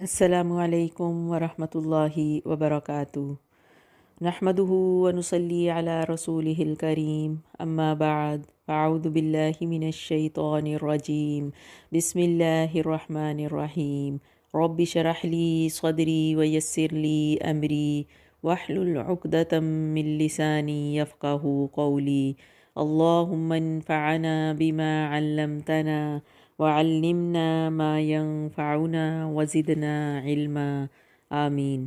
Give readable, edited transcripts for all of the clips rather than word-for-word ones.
السلام علیکم ورحمۃ اللہ وبرکاتہ۔ نحمدہ ونصلی علی رسولہ الکریم، اما بعد فاعوذ باللہ من الشیطان الرجیم، بسم اللہ الرحمن الرحیم۔ رب اشرح لی صدری ویسر لی امری واحلل عقدۃ من لسانی یفقہوا قولی۔ اللہم انفعنا بما علمتنا وعلمنا ما ينفعنا وزدنا علما، آمین۔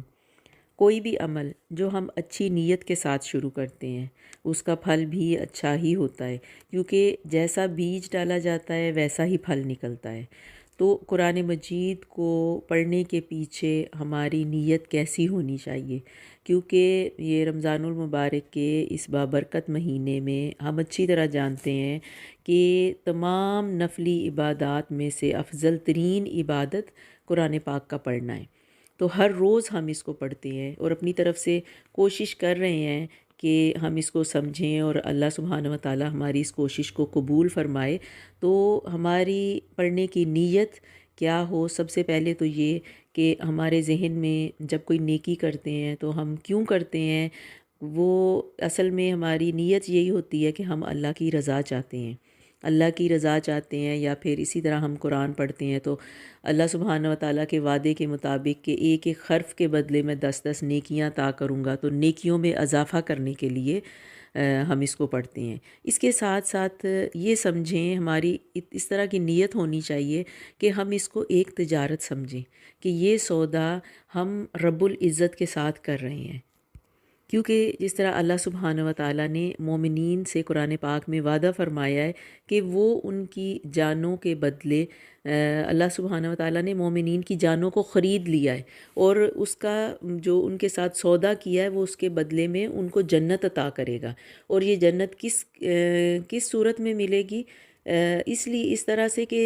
کوئی بھی عمل جو ہم اچھی نیت کے ساتھ شروع کرتے ہیں اس کا پھل بھی اچھا ہی ہوتا ہے، کیونکہ جیسا بیج ڈالا جاتا ہے ویسا ہی پھل نکلتا ہے۔ تو قرآن مجید کو پڑھنے کے پیچھے ہماری نیت کیسی ہونی چاہیے، کیونکہ یہ رمضان المبارک کے اس بابرکت مہینے میں ہم اچھی طرح جانتے ہیں کہ تمام نفلی عبادات میں سے افضل ترین عبادت قرآن پاک کا پڑھنا ہے۔ تو ہر روز ہم اس کو پڑھتے ہیں اور اپنی طرف سے کوشش کر رہے ہیں کہ ہم اس کو سمجھیں، اور اللہ سبحانہ و تعالی ہماری اس کوشش کو قبول فرمائے۔ تو ہماری پڑھنے کی نیت کیا ہو؟ سب سے پہلے تو یہ کہ ہمارے ذہن میں جب کوئی نیکی کرتے ہیں تو ہم کیوں کرتے ہیں، وہ اصل میں ہماری نیت یہی ہوتی ہے کہ ہم اللہ کی رضا چاہتے ہیں، اللہ کی رضا چاہتے ہیں۔ یا پھر اسی طرح ہم قرآن پڑھتے ہیں تو اللہ سبحانہ و تعالیٰ کے وعدے کے مطابق کہ ایک ایک حرف کے بدلے میں 10 نیکیاں عطا کروں گا، تو نیکیوں میں اضافہ کرنے کے لیے ہم اس کو پڑھتے ہیں۔ اس کے ساتھ ساتھ یہ سمجھیں، ہماری اس طرح کی نیت ہونی چاہیے کہ ہم اس کو ایک تجارت سمجھیں کہ یہ سودا ہم رب العزت کے ساتھ کر رہے ہیں، کیونکہ جس طرح اللہ سبحانہ و تعالیٰ نے مومنین سے قرآن پاک میں وعدہ فرمایا ہے کہ وہ ان کی جانوں کے بدلے اللہ سبحانہ و تعالیٰ نے مومنین کی جانوں کو خرید لیا ہے، اور اس کا جو ان کے ساتھ سودا کیا ہے وہ اس کے بدلے میں ان کو جنت عطا کرے گا۔ اور یہ جنت کس صورت میں ملے گی؟ اس لیے اس طرح سے کہ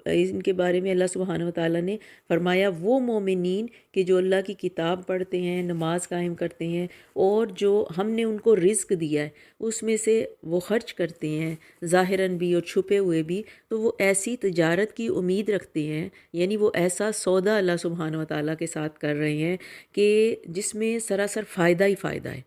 ان کے بارے میں اللہ سبحانہ و تعالیٰ نے فرمایا وہ مومنین کہ جو اللہ کی کتاب پڑھتے ہیں، نماز قائم کرتے ہیں، اور جو ہم نے ان کو رزق دیا ہے اس میں سے وہ خرچ کرتے ہیں، ظاہراً بھی اور چھپے ہوئے بھی، تو وہ ایسی تجارت کی امید رکھتے ہیں، یعنی وہ ایسا سودا اللہ سبحانہ و تعالیٰ کے ساتھ کر رہے ہیں کہ جس میں سراسر فائدہ ہی فائدہ ہے،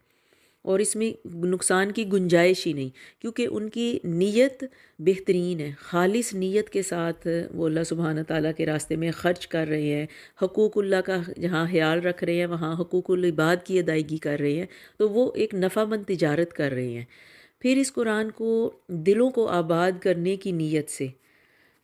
اور اس میں نقصان کی گنجائش ہی نہیں، کیونکہ ان کی نیت بہترین ہے، خالص نیت کے ساتھ وہ اللہ سبحانہ تعالیٰ کے راستے میں خرچ کر رہے ہیں، حقوق اللہ کا جہاں خیال رکھ رہے ہیں وہاں حقوق العباد کی ادائیگی کر رہے ہیں، تو وہ ایک نفع مند تجارت کر رہے ہیں۔ پھر اس قرآن کو دلوں کو آباد کرنے کی نیت سے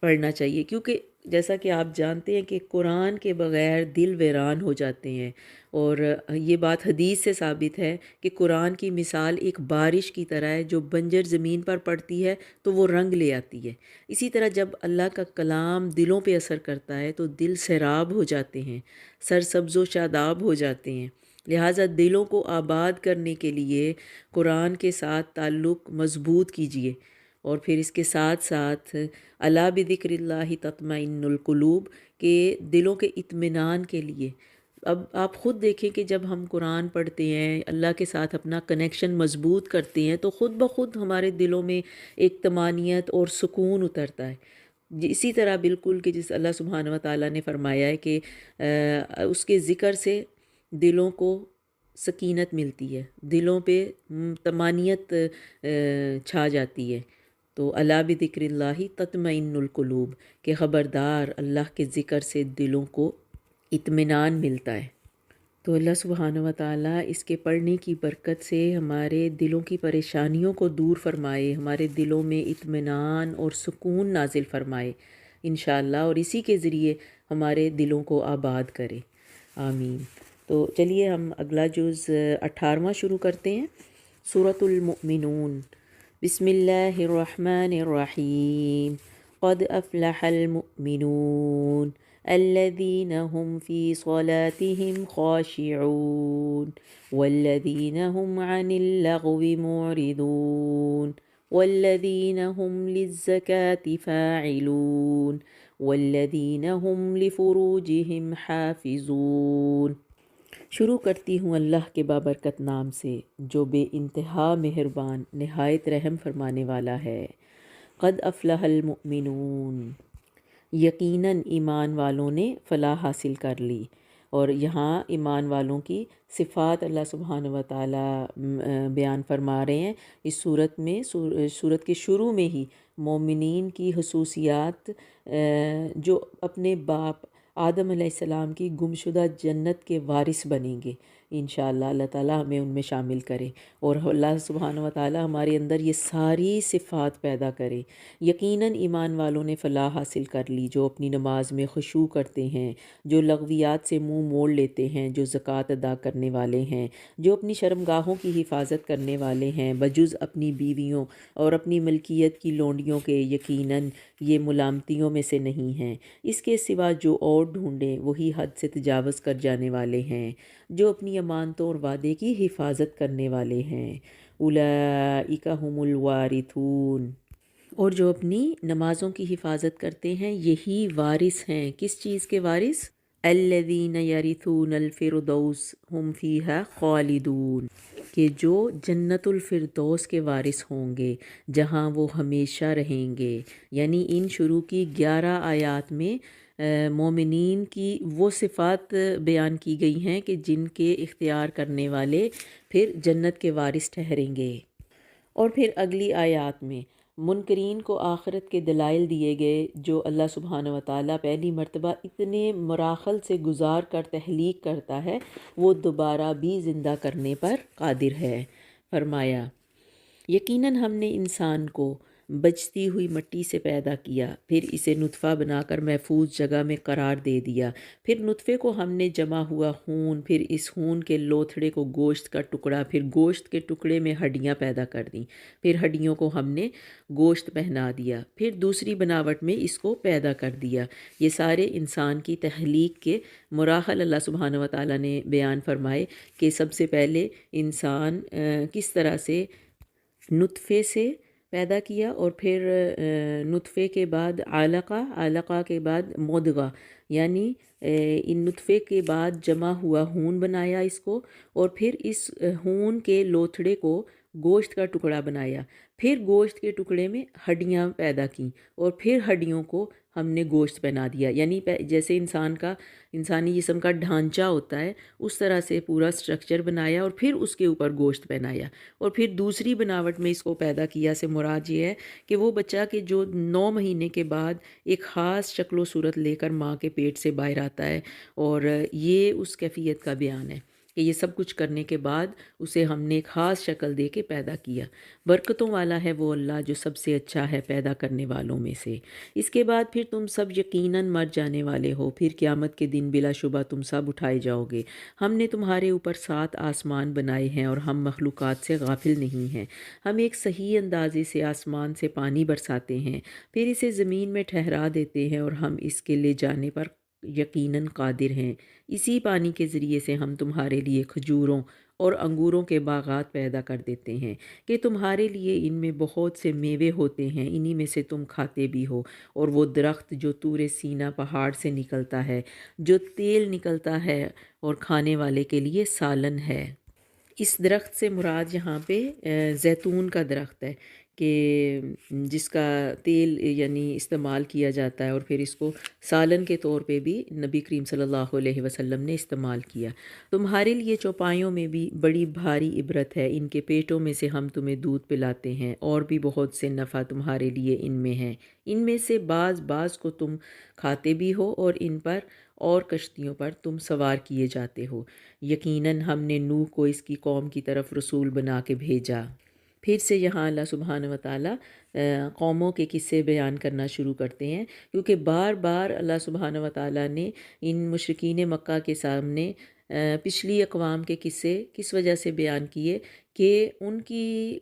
پڑھنا چاہیے، کیونکہ جیسا کہ آپ جانتے ہیں کہ قرآن کے بغیر دل ویران ہو جاتے ہیں، اور یہ بات حدیث سے ثابت ہے کہ قرآن کی مثال ایک بارش کی طرح ہے جو بنجر زمین پر پڑتی ہے تو وہ رنگ لے آتی ہے۔ اسی طرح جب اللہ کا کلام دلوں پہ اثر کرتا ہے تو دل سیراب ہو جاتے ہیں، سرسبز و شاداب ہو جاتے ہیں۔ لہٰذا دلوں کو آباد کرنے کے لیے قرآن کے ساتھ تعلق مضبوط کیجیے، اور پھر اس کے ساتھ ساتھ الا بذکر اللہ تطمئن القلوب کے دلوں کے اطمینان کے لیے اب آپ خود دیکھیں کہ جب ہم قرآن پڑھتے ہیں، اللہ کے ساتھ اپنا کنیکشن مضبوط کرتے ہیں، تو خود بخود ہمارے دلوں میں ایک طمانینت اور سکون اترتا ہے۔ اسی طرح بالکل کہ جس اللہ سبحانہ و تعالیٰ نے فرمایا ہے کہ اس کے ذکر سے دلوں کو سکینت ملتی ہے، دلوں پہ طمانینت چھا جاتی ہے۔ تو الا بذکر اللہ تطمئن القلوب کہ خبردار اللہ کے ذکر سے دلوں کو اطمینان ملتا ہے۔ تو اللہ سبحانہ و تعالیٰ اس کے پڑھنے کی برکت سے ہمارے دلوں کی پریشانیوں کو دور فرمائے، ہمارے دلوں میں اطمینان اور سکون نازل فرمائے انشاءاللہ، اور اسی کے ذریعے ہمارے دلوں کو آباد کرے، آمین۔ تو چلیے ہم اگلا جز 18واں شروع کرتے ہیں، سورۃ المؤمنون۔ بسم اللہ الرحمن الرحیم۔ قد افلح المؤمنون الذين هم في صلاتهم خاشعون والذين هم عن اللغو معرضون والذين هم للزكاة فاعلون والذين هم لفروجهم حافظون۔ شروع کرتی ہوں اللہ کے بابرکت نام سے جو بے انتہا مہربان نہایت رحم فرمانے والا ہے۔ قد افلح المؤمنون، یقیناً ایمان والوں نے فلاح حاصل کر لی۔ اور یہاں ایمان والوں کی صفات اللہ سبحانہ و تعالیٰ بیان فرما رہے ہیں اس صورت میں۔ صورت کے شروع میں ہی مومنین کی خصوصیات جو اپنے باپ آدم علیہ السلام کی گمشدہ جنت کے وارث بنیں گے انشاءاللہ، اللہ تعالیٰ ہمیں ان میں شامل کرے، اور اللہ سبحانہ و تعالیٰ ہمارے اندر یہ ساری صفات پیدا کرے۔ یقیناً ایمان والوں نے فلاح حاصل کر لی، جو اپنی نماز میں خشوع کرتے ہیں، جو لغویات سے منہ موڑ لیتے ہیں، جو زکوٰۃ ادا کرنے والے ہیں، جو اپنی شرمگاہوں کی حفاظت کرنے والے ہیں بجز اپنی بیویوں اور اپنی ملکیت کی لونڈیوں کے، یقیناً یہ ملامتیوں میں سے نہیں ہیں۔ اس کے سوا جو اور ڈھونڈیں وہی حد سے تجاوز کر جانے والے ہیں، جو اپنی امانتوں اور وعدے کی حفاظت کرنے والے ہیں۔ اولئک ھم الوارثون، اور جو اپنی نمازوں کی حفاظت کرتے ہیں یہی وارث ہیں۔ کس چیز کے وارث؟ الذین یرثون الفردوس ھم فیہا خالدون، کہ جو جنت الفردوس کے وارث ہوں گے جہاں وہ ہمیشہ رہیں گے۔ یعنی ان شروع کی 11 آیات میں مومنین کی وہ صفات بیان کی گئی ہیں کہ جن کے اختیار کرنے والے پھر جنت کے وارث ٹھہریں گے۔ اور پھر اگلی آیات میں منکرین کو آخرت کے دلائل دیے گئے، جو اللہ سبحانہ و تعالیٰ پہلی مرتبہ اتنے مراحل سے گزار کر تخلیق کرتا ہے، وہ دوبارہ بھی زندہ کرنے پر قادر ہے۔ فرمایا یقیناً ہم نے انسان کو بچتی ہوئی مٹی سے پیدا کیا، پھر اسے نطفہ بنا کر محفوظ جگہ میں قرار دے دیا، پھر نطفے کو ہم نے جمع ہوا خون، پھر اس خون کے لوتھڑے کو گوشت کا ٹکڑا، پھر گوشت کے ٹکڑے میں ہڈیاں پیدا کر دیں، پھر ہڈیوں کو ہم نے گوشت پہنا دیا، پھر دوسری بناوٹ میں اس کو پیدا کر دیا۔ یہ سارے انسان کی تخلیق کے مراحل اللہ سبحانہ و تعالیٰ نے بیان فرمائے کہ سب سے پہلے انسان کس طرح سے نطفے سے پیدا کیا، اور پھر نطفے کے بعد علقہ، علقہ کے بعد مضغہ، یعنی ان نطفے کے بعد جمع ہوا خون بنایا اس کو، اور پھر اس خون کے لوتھڑے کو گوشت کا ٹکڑا بنایا، پھر گوشت کے ٹکڑے میں ہڈیاں پیدا کیں، اور پھر ہڈیوں کو ہم نے گوشت پہنا دیا۔ یعنی جیسے انسانی جسم کا ڈھانچہ ہوتا ہے اس طرح سے پورا سٹرکچر بنایا، اور پھر اس کے اوپر گوشت پہنایا، اور پھر دوسری بناوٹ میں اس کو پیدا کیا سے مراد یہ ہے کہ وہ بچہ کہ جو 9 مہینے کے بعد ایک خاص شکل و صورت لے کر ماں کے پیٹ سے باہر آتا ہے، اور یہ اس کیفیت کا بیان ہے کہ یہ سب کچھ کرنے کے بعد اسے ہم نے ایک خاص شکل دے کے پیدا کیا۔ برکتوں والا ہے وہ اللہ جو سب سے اچھا ہے پیدا کرنے والوں میں سے۔ اس کے بعد پھر تم سب یقیناً مر جانے والے ہو، پھر قیامت کے دن بلا شبہ تم سب اٹھائے جاؤ گے۔ ہم نے تمہارے اوپر 7 آسمان بنائے ہیں اور ہم مخلوقات سے غافل نہیں ہیں۔ ہم ایک صحیح اندازے سے آسمان سے پانی برساتے ہیں، پھر اسے زمین میں ٹھہرا دیتے ہیں، اور ہم اس کے لے جانے پر یقیناً قادر ہیں۔ اسی پانی کے ذریعے سے ہم تمہارے لیے کھجوروں اور انگوروں کے باغات پیدا کر دیتے ہیں کہ تمہارے لیے ان میں بہت سے میوے ہوتے ہیں، انہی میں سے تم کھاتے بھی ہو۔ اور وہ درخت جو طور سینا پہاڑ سے نکلتا ہے، جو تیل نکلتا ہے اور کھانے والے کے لیے سالن ہے۔ اس درخت سے مراد یہاں پہ زیتون کا درخت ہے کہ جس کا تیل یعنی استعمال کیا جاتا ہے، اور پھر اس کو سالن کے طور پہ بھی نبی کریم صلی اللہ علیہ وسلم نے استعمال کیا۔ تمہارے لیے چوپایوں میں بھی بڑی بھاری عبرت ہے، ان کے پیٹوں میں سے ہم تمہیں دودھ پلاتے ہیں، اور بھی بہت سے نفع تمہارے لیے ان میں ہیں۔ ان میں سے بعض کو تم کھاتے بھی ہو، اور ان پر اور کشتیوں پر تم سوار کیے جاتے ہو۔ یقیناً ہم نے نوح کو اس کی قوم کی طرف رسول بنا کے بھیجا۔ پھر سے یہاں اللہ سبحانہ و تعالیٰ قوموں کے قصے بیان کرنا شروع کرتے ہیں، کیونکہ بار بار اللہ سبحانہ و تعالیٰ نے ان مشرکین مکہ کے سامنے پچھلی اقوام کے قصے کس وجہ سے بیان کیے کہ ان کی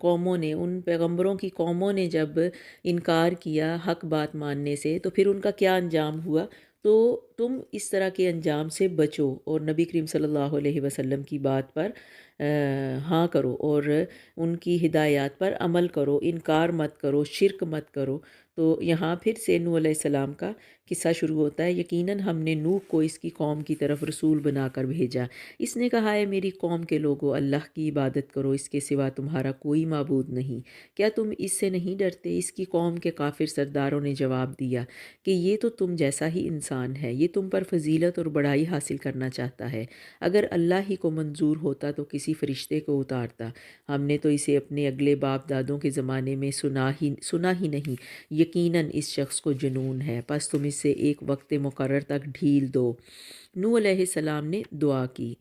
قوموں نے، ان پیغمبروں کی قوموں نے جب انکار کیا حق بات ماننے سے، تو پھر ان کا کیا انجام ہوا۔ تو تم اس طرح کے انجام سے بچو، اور نبی کریم صلی اللہ علیہ وسلم کی بات پر ہاں کرو اور ان کی ہدایات پر عمل کرو، انکار مت کرو، شرک مت کرو۔ تو یہاں پھر سے نوح علیہ السلام کا قصہ شروع ہوتا ہے۔ یقیناً ہم نے نوح کو اس کی قوم کی طرف رسول بنا کر بھیجا۔ اس نے کہا ہے میری قوم کے لوگو، اللہ کی عبادت کرو، اس کے سوا تمہارا کوئی معبود نہیں۔ کیا تم اس سے نہیں ڈرتے؟ اس کی قوم کے کافر سرداروں نے جواب دیا کہ یہ تو تم جیسا ہی انسان ہے، یہ تم پر فضیلت اور بڑائی حاصل کرنا چاہتا ہے۔ اگر اللہ ہی کو منظور ہوتا تو کسی فرشتے کو اتارتا، ہم نے تو اسے اپنے اگلے باپ دادوں کے زمانے میں سنا ہی نہیں۔ یقیناً اس شخص کو جنون ہے، پس تم اسے ایک وقت مقرر تک ڈھیل دو۔ نوح علیہ السلام نے دعا کی،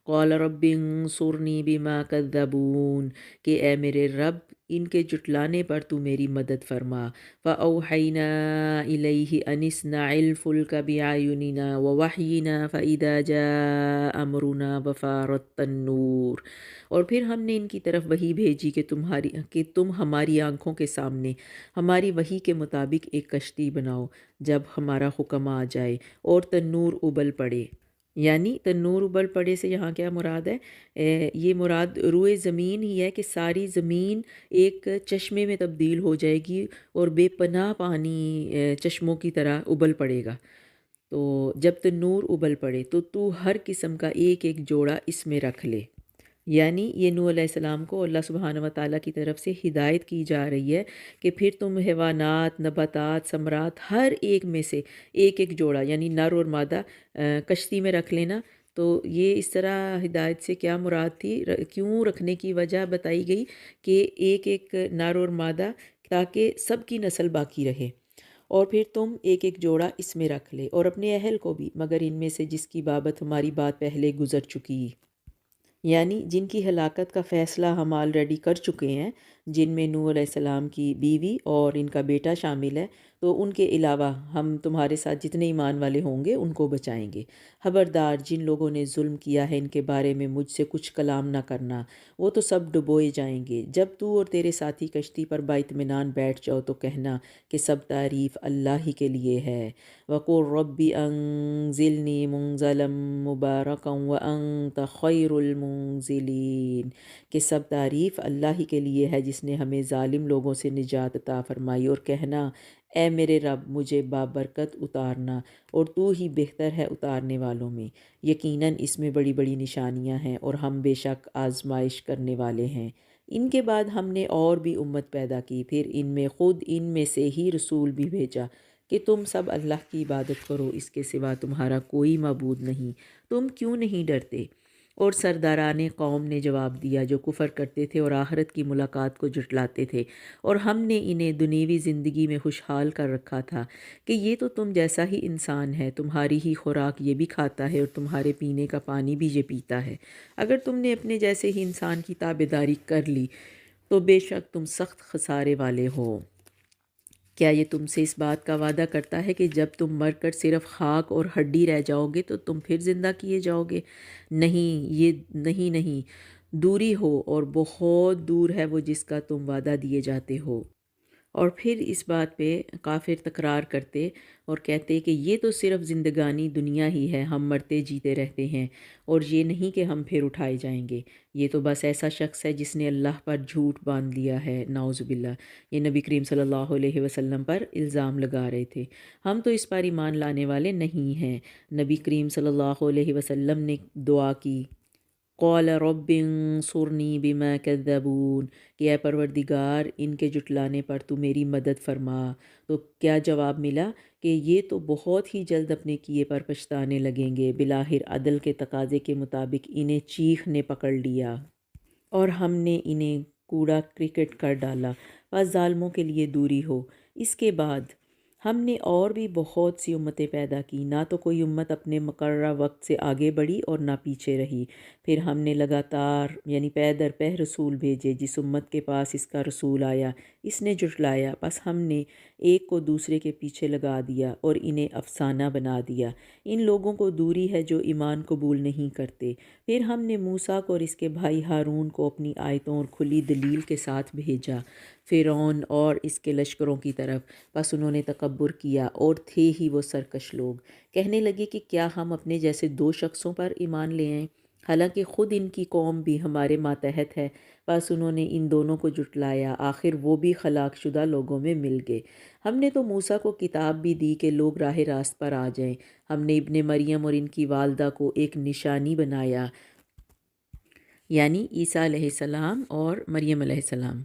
قال رب انصرنی بما کذبون، کہ اے میرے رب ان کے جٹلانے پر تو میری مدد فرما۔ فَأَوْحَيْنَا إِلَيْهِ أَنِ اصْنَعِ الْفُلْكَ بِأَعْيُنِنَا وَوَحْيِنَا فَإِذَا جَاءَ أَمْرُنَا وَفَارَتِ النُّورُ، اور پھر ہم نے ان کی طرف وحی بھیجی کہ تم ہماری آنکھوں کے سامنے ہماری وحی کے مطابق ایک کشتی بناؤ جب ہمارا حکم آ جائے اور تنور ابل پڑے۔ یعنی تنور ابل پڑے سے یہاں کیا مراد ہے؟ یہ مراد روئے زمین ہی ہے کہ ساری زمین ایک چشمے میں تبدیل ہو جائے گی اور بے پناہ پانی چشموں کی طرح ابل پڑے گا۔ تو جب تنور ابل پڑے تو ہر قسم کا ایک ایک جوڑا اس میں رکھ لے۔ یعنی یہ نوح علیہ السلام کو اللہ سبحانہ و تعالیٰ کی طرف سے ہدایت کی جا رہی ہے کہ پھر تم حیوانات، نباتات، ثمرات ہر ایک میں سے ایک ایک جوڑا یعنی نر اور مادہ کشتی میں رکھ لینا۔ تو یہ اس طرح ہدایت سے کیا مراد تھی، کیوں رکھنے کی وجہ بتائی گئی کہ ایک ایک نر اور مادہ تاکہ سب کی نسل باقی رہے، اور پھر تم ایک ایک جوڑا اس میں رکھ لے اور اپنے اہل کو بھی، مگر ان میں سے جس کی بابت ہماری بات پہلے گزر چکی، یعنی جن کی ہلاکت کا فیصلہ ہم آلریڈی کر چکے ہیں، جن میں نوح علیہ السلام کی بیوی اور ان کا بیٹا شامل ہے، تو ان کے علاوہ ہم تمہارے ساتھ جتنے ایمان والے ہوں گے ان کو بچائیں گے۔ خبردار جن لوگوں نے ظلم کیا ہے ان کے بارے میں مجھ سے کچھ کلام نہ کرنا، وہ تو سب ڈبوئے جائیں گے۔ جب تو اور تیرے ساتھی کشتی پر بااطمینان بیٹھ جاؤ تو کہنا کہ سب تعریف اللہ ہی کے لیے ہے۔ وَقُلْ رَبِّ أَنزِلْنِي مُنزَلًا مُبَارَكًا وَأَنْتَ خَيْرُ الْمُنزِلِينَ، کہ سب تعریف اللہ ہی کے لیے ہے جس نے ہمیں ظالم لوگوں سے نجات عطا فرمائی، اور کہنا اے میرے رب مجھے بابرکت اتارنا، اور تو ہی بہتر ہے اتارنے والوں میں۔ یقیناً اس میں بڑی بڑی نشانیاں ہیں اور ہم بے شک آزمائش کرنے والے ہیں۔ ان کے بعد ہم نے اور بھی امت پیدا کی، پھر ان میں سے ہی رسول بھی بھیجا کہ تم سب اللہ کی عبادت کرو، اس کے سوا تمہارا کوئی معبود نہیں، تم کیوں نہیں ڈرتے؟ اور سرداران قوم نے جواب دیا جو کفر کرتے تھے اور آخرت کی ملاقات کو جھٹلاتے تھے، اور ہم نے انہیں دنیوی زندگی میں خوشحال کر رکھا تھا کہ یہ تو تم جیسا ہی انسان ہے، تمہاری ہی خوراک یہ بھی کھاتا ہے اور تمہارے پینے کا پانی بھی یہ پیتا ہے۔ اگر تم نے اپنے جیسے ہی انسان کی تابعداری کر لی تو بے شک تم سخت خسارے والے ہو۔ کیا یہ تم سے اس بات کا وعدہ کرتا ہے کہ جب تم مر کر صرف خاک اور ہڈی رہ جاؤ گے تو تم پھر زندہ کیے جاؤ گے؟ نہیں، یہ نہیں، دوری ہو اور بہت دور ہے وہ جس کا تم وعدہ دیے جاتے ہو۔ اور پھر اس بات پہ کافر تکرار کرتے اور کہتے کہ یہ تو صرف زندگانی دنیا ہی ہے، ہم مرتے جیتے رہتے ہیں، اور یہ نہیں کہ ہم پھر اٹھائے جائیں گے۔ یہ تو بس ایسا شخص ہے جس نے اللہ پر جھوٹ باندھ لیا ہے، نعوذ باللہ۔ یہ نبی کریم صلی اللہ علیہ وسلم پر الزام لگا رہے تھے، ہم تو اس پر ایمان لانے والے نہیں ہیں۔ نبی کریم صلی اللہ علیہ وسلم نے دعا کی، قال رب انصرنی بما کذبون، کہ اے پروردگار ان کے جٹلانے پر تو میری مدد فرما۔ تو کیا جواب ملا کہ یہ تو بہت ہی جلد اپنے کیے پر پچھتانے لگیں گے۔ بلاخر عدل کے تقاضے کے مطابق انہیں چیخ نے پکڑ لیا اور ہم نے انہیں کوڑا کرکٹ کر ڈالا، بس ظالموں کے لیے دوری ہو۔ اس کے بعد ہم نے اور بھی بہت سی امتیں پیدا کی، نہ تو کوئی امت اپنے مقررہ وقت سے آگے بڑھی اور نہ پیچھے رہی۔ پھر ہم نے لگاتار یعنی پے در پے رسول بھیجے، جس امت کے پاس اس کا رسول آیا اس نے جھٹلایا، بس ہم نے ایک کو دوسرے کے پیچھے لگا دیا اور انہیں افسانہ بنا دیا۔ ان لوگوں کو دوری ہے جو ایمان قبول نہیں کرتے۔ پھر ہم نے موسیٰ کو اور اس کے بھائی ہارون کو اپنی آیتوں اور کھلی دلیل کے ساتھ بھیجا فرعون اور اس کے لشکروں کی طرف، بس انہوں نے تکبر کیا اور تھے ہی وہ سرکش لوگ۔ کہنے لگے کہ کیا ہم اپنے جیسے دو شخصوں پر ایمان لے آئیں؟ حالانکہ خود ان کی قوم بھی ہمارے ماتحت ہے، بس انہوں نے ان دونوں کو جھٹلایا، آخر وہ بھی ہلاک شدہ لوگوں میں مل گئے۔ ہم نے تو موسیٰ کو کتاب بھی دی کہ لوگ راہ راست پر آ جائیں۔ ہم نے ابن مریم اور ان کی والدہ کو ایک نشانی بنایا، یعنی عیسیٰ علیہ السلام اور مریم علیہ السلام،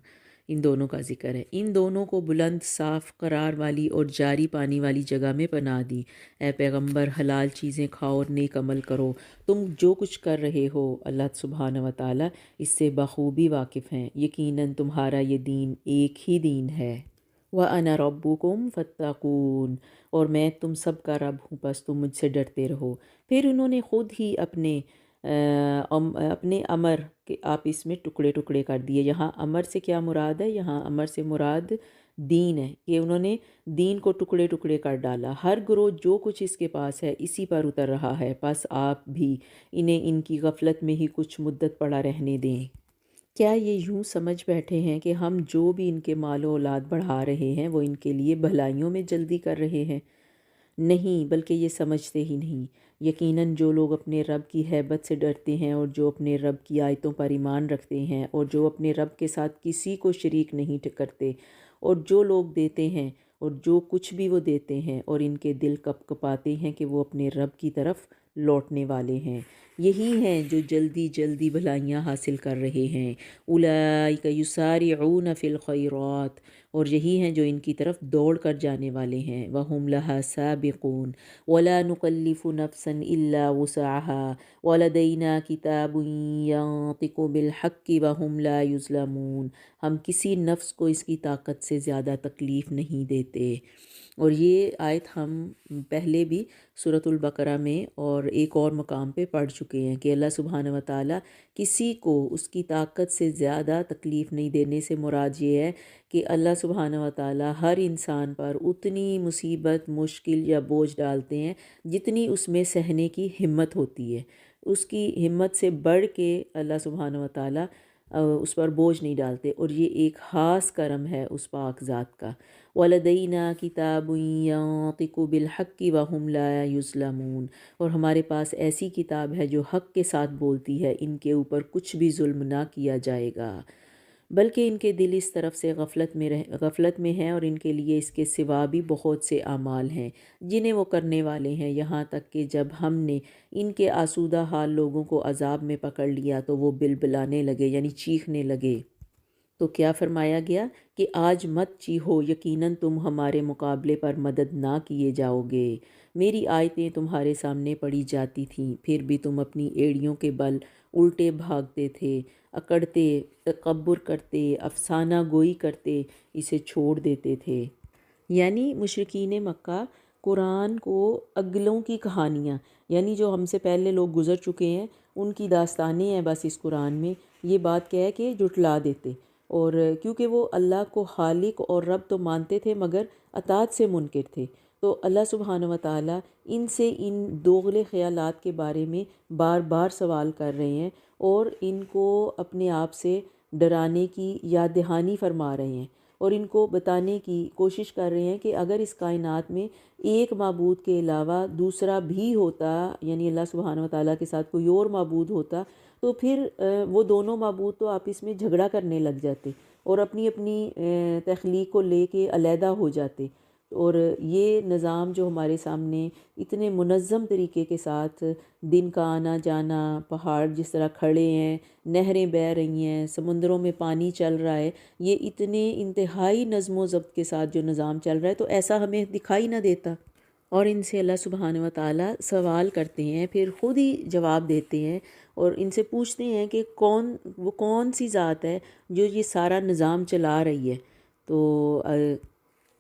ان دونوں کا ذکر ہے۔ ان دونوں کو بلند، صاف، قرار والی اور جاری پانی والی جگہ میں پناہ دی۔ اے پیغمبر، حلال چیزیں کھاؤ اور نیک عمل کرو۔ تم جو کچھ کر رہے ہو اللہ سبحانہ و تعالیٰ اس سے بخوبی واقف ہیں۔ یقیناً تمہارا یہ دین ایک ہی دین ہے۔ وَأَنَا رَبُّكُمْ فَاتَّقُونِ، اور میں تم سب کا رب ہوں، بس تم مجھ سے ڈرتے رہو۔ پھر انہوں نے خود ہی اپنے امر کے آپس میں ٹکڑے ٹکڑے کر دیے۔ یہاں امر سے کیا مراد ہے؟ یہاں امر سے مراد دین ہے کہ انہوں نے دین کو ٹکڑے ٹکڑے کر ڈالا۔ ہر گروہ جو کچھ اس کے پاس ہے اسی پر اتر رہا ہے، بس آپ بھی انہیں ان کی غفلت میں ہی کچھ مدت پڑا رہنے دیں۔ کیا یہ یوں سمجھ بیٹھے ہیں کہ ہم جو بھی ان کے مال و اولاد بڑھا رہے ہیں وہ ان کے لیے بھلائیوں میں جلدی کر رہے ہیں؟ نہیں، بلکہ یہ سمجھتے ہی نہیں۔ یقیناً جو لوگ اپنے رب کی ہیبت سے ڈرتے ہیں اور جو اپنے رب کی آیتوں پر ایمان رکھتے ہیں اور جو اپنے رب کے ساتھ کسی کو شریک نہیں کرتے، اور جو لوگ دیتے ہیں اور جو کچھ بھی وہ دیتے ہیں اور ان کے دل کپ کپاتے ہیں کہ وہ اپنے رب کی طرف لوٹنے والے ہیں، یہی ہیں جو جلدی جلدی بھلائیاں حاصل کر رہے ہیں۔ اولئک یسارعون فی الخیرات، اور یہی ہیں جو ان کی طرف دوڑ کر جانے والے ہیں۔ وَهُمْ لَهَا سَابِقُونَ وَلَا نُكَلِّفُ نَفْسًا إِلَّا وُسْعَهَا وَلَدَيْنَا كِتَابٌ يَنطِقُ بِالْحَقِّ وَهُمْ لَا يُظْلَمُونَ، ہم کسی نفس کو اس کی طاقت سے زیادہ تکلیف نہیں دیتے۔ اور یہ آیت ہم پہلے بھی سورۃ البقرہ میں اور ایک اور مقام پہ پڑھ چکے ہیں کہ اللہ سبحانہ و تعالیٰ کسی کو اس کی طاقت سے زیادہ تکلیف نہیں دینے سے مراد یہ ہے کہ اللہ سبحانہ و تعالیٰ ہر انسان پر اتنی مصیبت، مشکل یا بوجھ ڈالتے ہیں جتنی اس میں سہنے کی ہمت ہوتی ہے۔ اس کی ہمت سے بڑھ کے اللہ سبحانہ و تعالیٰ اس پر بوجھ نہیں ڈالتے، اور یہ ایک خاص کرم ہے اس پاک ذات کا۔ وَلَدَيْنَا كِتَابٌ يَنطِقُ بِالْحَقِّ وَهُمْ لَا يُظْلَمُونَ، اور ہمارے پاس ایسی کتاب ہے جو حق کے ساتھ بولتی ہے، ان کے اوپر کچھ بھی ظلم نہ کیا جائے گا، بلکہ ان کے دل اس طرف سے غفلت میں ہیں، اور ان کے لیے اس کے سوا بھی بہت سے اعمال ہیں جنہیں وہ کرنے والے ہیں، یہاں تک کہ جب ہم نے ان کے آسودہ حال لوگوں کو عذاب میں پکڑ لیا تو وہ بلبلانے لگے، یعنی چیخنے لگے۔ تو کیا فرمایا گیا کہ آج مت چیخو، یقیناً تم ہمارے مقابلے پر مدد نہ کیے جاؤ گے۔ میری آیتیں تمہارے سامنے پڑھی جاتی تھیں، پھر بھی تم اپنی ایڑیوں کے بل الٹے بھاگتے تھے، اکڑتے، تکبر کرتے، افسانہ گوئی کرتے اسے چھوڑ دیتے تھے۔ یعنی مشرکین مکہ قرآن کو اگلوں کی کہانیاں، یعنی جو ہم سے پہلے لوگ گزر چکے ہیں ان کی داستانیں ہیں بس اس قرآن میں، یہ بات کہہ کے جھٹلا دیتے۔ اور کیونکہ وہ اللہ کو خالق اور رب تو مانتے تھے مگر اطاعت سے منکر تھے، تو اللہ سبحانہ و تعالیٰ ان سے ان دوغلے خیالات کے بارے میں بار بار سوال کر رہے ہیں اور ان کو اپنے آپ سے ڈرانے کی یاد دہانی فرما رہے ہیں، اور ان کو بتانے کی کوشش کر رہے ہیں کہ اگر اس کائنات میں ایک معبود کے علاوہ دوسرا بھی ہوتا، یعنی اللہ سبحانہ و تعالیٰ کے ساتھ کوئی اور معبود ہوتا، تو پھر وہ دونوں معبود تو آپس میں جھگڑا کرنے لگ جاتے اور اپنی اپنی تخلیق کو لے کے علیحدہ ہو جاتے۔ اور یہ نظام جو ہمارے سامنے اتنے منظم طریقے کے ساتھ دن کا آنا جانا، پہاڑ جس طرح کھڑے ہیں، نہریں بہہ رہی ہیں، سمندروں میں پانی چل رہا ہے، یہ اتنے انتہائی نظم و ضبط کے ساتھ جو نظام چل رہا ہے، تو ایسا ہمیں دکھائی نہ دیتا۔ اور ان سے اللہ سبحانہ و تعالیٰ سوال کرتے ہیں، پھر خود ہی جواب دیتے ہیں اور ان سے پوچھتے ہیں کہ وہ کون سی ذات ہے جو یہ سارا نظام چلا رہی ہے؟ تو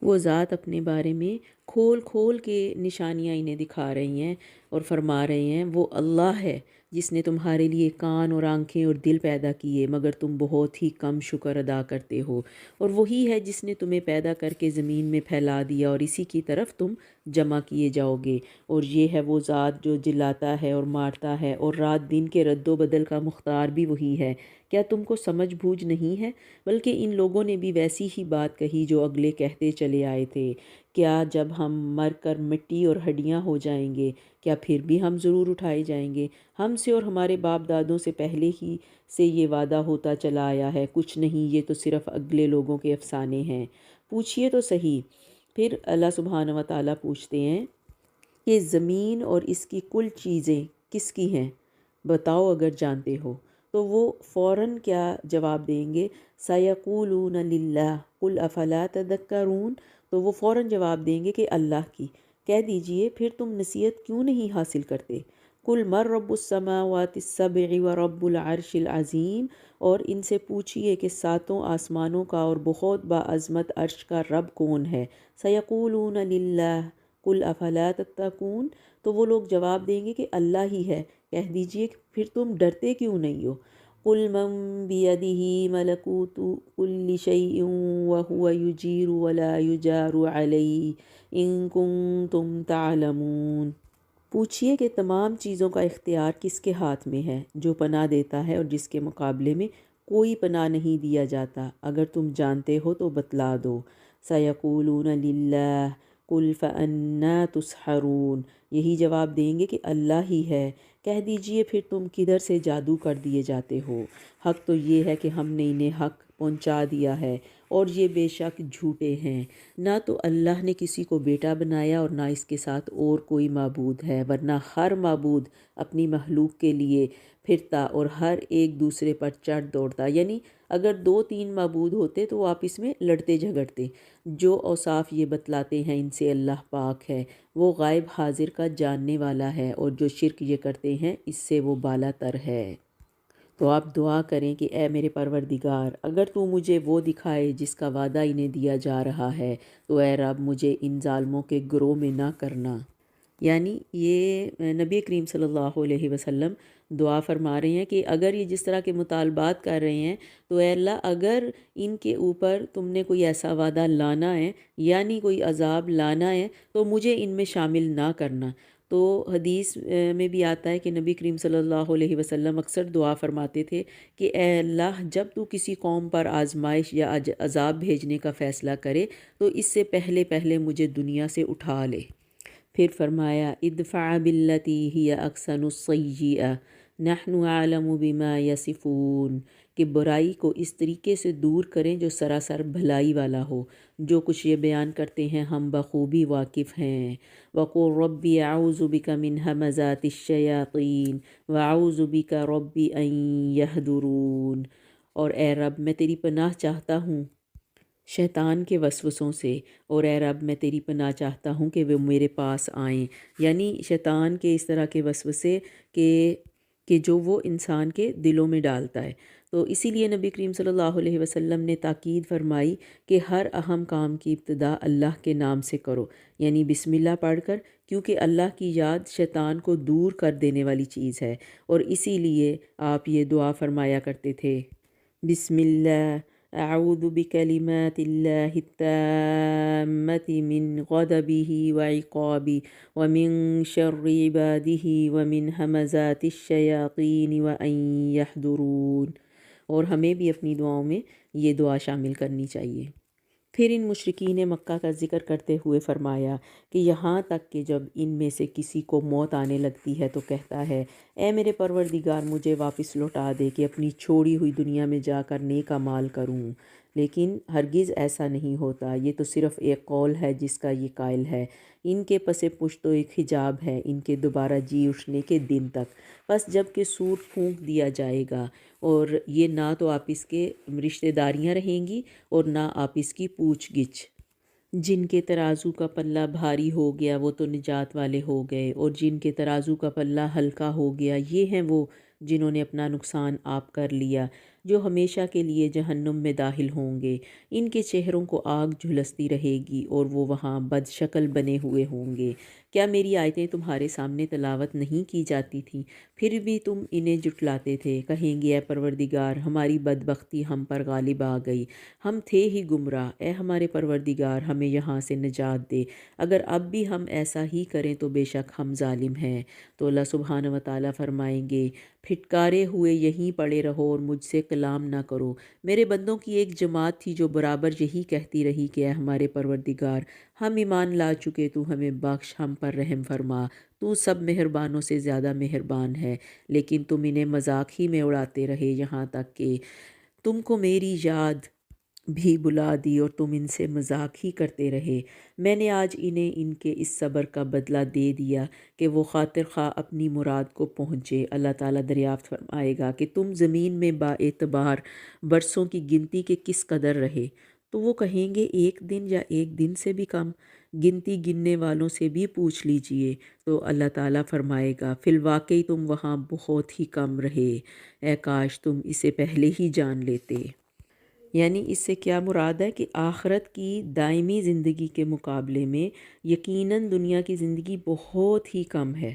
وہ ذات اپنے بارے میں کھول کھول کے نشانیاں انہیں دکھا رہی ہیں اور فرما رہے ہیں وہ اللہ ہے جس نے تمہارے لیے کان اور آنکھیں اور دل پیدا کیے، مگر تم بہت ہی کم شکر ادا کرتے ہو، اور وہی ہے جس نے تمہیں پیدا کر کے زمین میں پھیلا دیا اور اسی کی طرف تم جمع کیے جاؤ گے، اور یہ ہے وہ ذات جو جلاتا ہے اور مارتا ہے، اور رات دن کے رد و بدل کا مختار بھی وہی ہے۔ کیا تم کو سمجھ بوجھ نہیں ہے؟ بلکہ ان لوگوں نے بھی ویسی ہی بات کہی جو اگلے کہتے چلے آئے تھے کیا جب ہم مر کر مٹی اور ہڈیاں ہو جائیں گے کیا پھر بھی ہم ضرور اٹھائے جائیں گے؟ ہم سے اور ہمارے باپ دادوں سے پہلے ہی سے یہ وعدہ ہوتا چلا آیا ہے، کچھ نہیں، یہ تو صرف اگلے لوگوں کے افسانے ہیں۔ پوچھئے تو صحیح۔ پھر اللہ سبحانہ و تعالیٰ پوچھتے ہیں کہ زمین اور اس کی کل چیزیں کس کی ہیں؟ بتاؤ اگر جانتے ہو۔ تو وہ فوراً کیا جواب دیں گے؟ سَيَقُولُونَ لِلَّهِ قُلْ أَفَلَا تَذَكَّرُونَ۔ تو وہ فوراً جواب دیں گے کہ اللہ کی۔ کہہ دیجئے پھر تم نصیحت کیوں نہیں حاصل کرتے؟ قُلْ مَن رَّبُّ السَّمَاوَاتِ السَّبْعِ وَرَبُّ الْعَرْشِ الْعَظِيمِ۔ اور ان سے پوچھئے کہ ساتوں آسمانوں کا اور بہت باعظمت عرش کا رب کون ہے؟ سَيَقُولُونَ لِلَّهِ قُلْ أَفَلَا تَتَّقُونَ۔ تو وہ لوگ جواب دیں گے کہ اللہ ہی ہے۔ کہہ دیجئے پھر تم ڈرتے کیوں نہیں ہو؟ قُلْ مَن بِيَدِهِ مَلَكُوتُ كُلِّ شَيْءٍ وَهُوَ يُجِيرُ وَلَا يُجَارُ عَلَيْهِ إِن كُنتُمْ تَعْلَمُونَ۔ پوچھئے کہ تمام چیزوں کا اختیار کس کے ہاتھ میں ہے، جو پناہ دیتا ہے اور جس کے مقابلے میں کوئی پناہ نہیں دیا جاتا، اگر تم جانتے ہو تو بتلا دو۔ سَيَقُولُونَ لِلَّهِ قُلْ فَأَنَّىٰ تُسْحَرُونَ۔ یہی جواب دیں گے کہ اللہ ہی ہے۔ کہہ دیجئے پھر تم کدھر سے جادو کر دیے جاتے ہو؟ حق تو یہ ہے کہ ہم نے انہیں حق پہنچا دیا ہے اور یہ بے شک جھوٹے ہیں۔ نہ تو اللہ نے کسی کو بیٹا بنایا اور نہ اس کے ساتھ اور کوئی معبود ہے، ورنہ ہر معبود اپنی مخلوق کے لیے پھرتا اور ہر ایک دوسرے پر چڑھ دوڑتا، یعنی اگر 2-3 معبود ہوتے تو وہ آپس میں لڑتے جھگڑتے۔ جو اوصاف یہ بتلاتے ہیں ان سے اللہ پاک ہے، وہ غائب حاضر کا جاننے والا ہے، اور جو شرک یہ کرتے ہیں اس سے وہ بالا تر ہے۔ تو آپ دعا کریں کہ اے میرے پروردگار، اگر تو مجھے وہ دکھائے جس کا وعدہ انہیں دیا جا رہا ہے تو اے رب مجھے ان ظالموں کے گروہ میں نہ کرنا۔ یعنی یہ نبی کریم صلی اللہ علیہ وسلم دعا فرما رہے ہیں کہ اگر یہ جس طرح کے مطالبات کر رہے ہیں تو اے اللہ اگر ان کے اوپر تم نے کوئی ایسا وعدہ لانا ہے، یعنی کوئی عذاب لانا ہے، تو مجھے ان میں شامل نہ کرنا۔ تو حدیث میں بھی آتا ہے کہ نبی کریم صلی اللہ علیہ وسلم اکثر دعا فرماتے تھے کہ اے اللہ جب تو کسی قوم پر آزمائش یا عذاب بھیجنے کا فیصلہ کرے تو اس سے پہلے پہلے مجھے دنیا سے اٹھا لے۔ پھر فرمایا ادفع باللتی ہی احسن السیئہ نحن اعلم بما یصفون، کہ برائی کو اس طریقے سے دور کریں جو سراسر بھلائی والا ہو، جو کچھ یہ بیان کرتے ہیں ہم بخوبی واقف ہیں۔ وقل ربی اعوذ بک من ہمزات الشیاطین واعوذ بک ربی ان یحضرون۔ اور اے رب میں تیری پناہ چاہتا ہوں شیطان کے وسوسوں سے، اور اے رب میں تیری پناہ چاہتا ہوں کہ وہ میرے پاس آئیں، یعنی شیطان کے اس طرح کے وسوسے کہ جو وہ انسان کے دلوں میں ڈالتا ہے۔ تو اسی لیے نبی کریم صلی اللہ علیہ وسلم نے تاکید فرمائی کہ ہر اہم کام کی ابتدا اللہ کے نام سے کرو، یعنی بسم اللہ پڑھ کر، کیونکہ اللہ کی یاد شیطان کو دور کر دینے والی چیز ہے، اور اسی لیے آپ یہ دعا فرمایا کرتے تھے بسم اللہ اعوذ بکلمات اللہ التامۃ من غضبہ وعقابہ ومن شر عبادہ ومن ہمزات الشیاطین وان یحضرون۔ اور ہمیں بھی اپنی دعاؤں میں یہ دعا شامل کرنی چاہیے۔ پھر ان مشرکین مکہ کا ذکر کرتے ہوئے فرمایا کہ یہاں تک کہ جب ان میں سے کسی کو موت آنے لگتی ہے تو کہتا ہے اے میرے پروردگار مجھے واپس لوٹا دے کہ اپنی چھوڑی ہوئی دنیا میں جا کر نیک اعمال کروں، لیکن ہرگز ایسا نہیں ہوتا۔ یہ تو صرف ایک قول ہے جس کا یہ قائل ہے۔ ان کے پس پشت تو ایک حجاب ہے ان کے دوبارہ جی اٹھنے کے دن تک، بس جب کہ سور پھونک دیا جائے گا، اور یہ نہ تو آپس کے رشتہ داریاں رہیں گی اور نہ آپس کی پوچھ گچھ۔ جن کے ترازو کا پلہ بھاری ہو گیا وہ تو نجات والے ہو گئے، اور جن کے ترازو کا پلہ ہلکا ہو گیا یہ ہیں وہ جنہوں نے اپنا نقصان آپ کر لیا، جو ہمیشہ کے لیے جہنم میں داخل ہوں گے۔ ان کے چہروں کو آگ جھلستی رہے گی اور وہ وہاں بد شکل بنے ہوئے ہوں گے۔ کیا میری آیتیں تمہارے سامنے تلاوت نہیں کی جاتی تھیں، پھر بھی تم انہیں جھٹلاتے تھے؟ کہیں گے اے پروردگار ہماری بدبختی ہم پر غالب آ گئی، ہم تھے ہی گمراہ، اے ہمارے پروردگار ہمیں یہاں سے نجات دے، اگر اب بھی ہم ایسا ہی کریں تو بے شک ہم ظالم ہیں۔ تو اللہ سبحانہ و تعالیٰ فرمائیں گے پھٹکارے ہوئے یہیں پڑے رہو اور مجھ سے کلام نہ کرو۔ میرے بندوں کی ایک جماعت تھی جو برابر یہی کہتی رہی کہ اے ہمارے پروردگار، ہم ایمان لا چکے، تو ہمیں بخش، ہم پر رحم فرما، تو سب مہربانوں سے زیادہ مہربان ہے۔ لیکن تم انہیں مذاق ہی میں اڑاتے رہے، یہاں تک کہ تم کو میری یاد بھی بلا دی اور تم ان سے مذاق ہی کرتے رہے۔ میں نے آج انہیں ان کے اس صبر کا بدلہ دے دیا کہ وہ خاطر خواہ اپنی مراد کو پہنچے۔ اللہ تعالیٰ دریافت فرمائے گا کہ تم زمین میں با اعتبار برسوں کی گنتی کے کس قدر رہے؟ تو وہ کہیں گے ایک دن یا ایک دن سے بھی کم۔ گنتی گننے والوں سے بھی پوچھ لیجئے تو اللہ تعالیٰ فرمائے گا فی الواقع تم وہاں بہت ہی کم رہے، اے کاش تم اسے پہلے ہی جان لیتے۔ یعنی اس سے کیا مراد ہے کہ آخرت کی دائمی زندگی کے مقابلے میں یقیناً دنیا کی زندگی بہت ہی کم ہے۔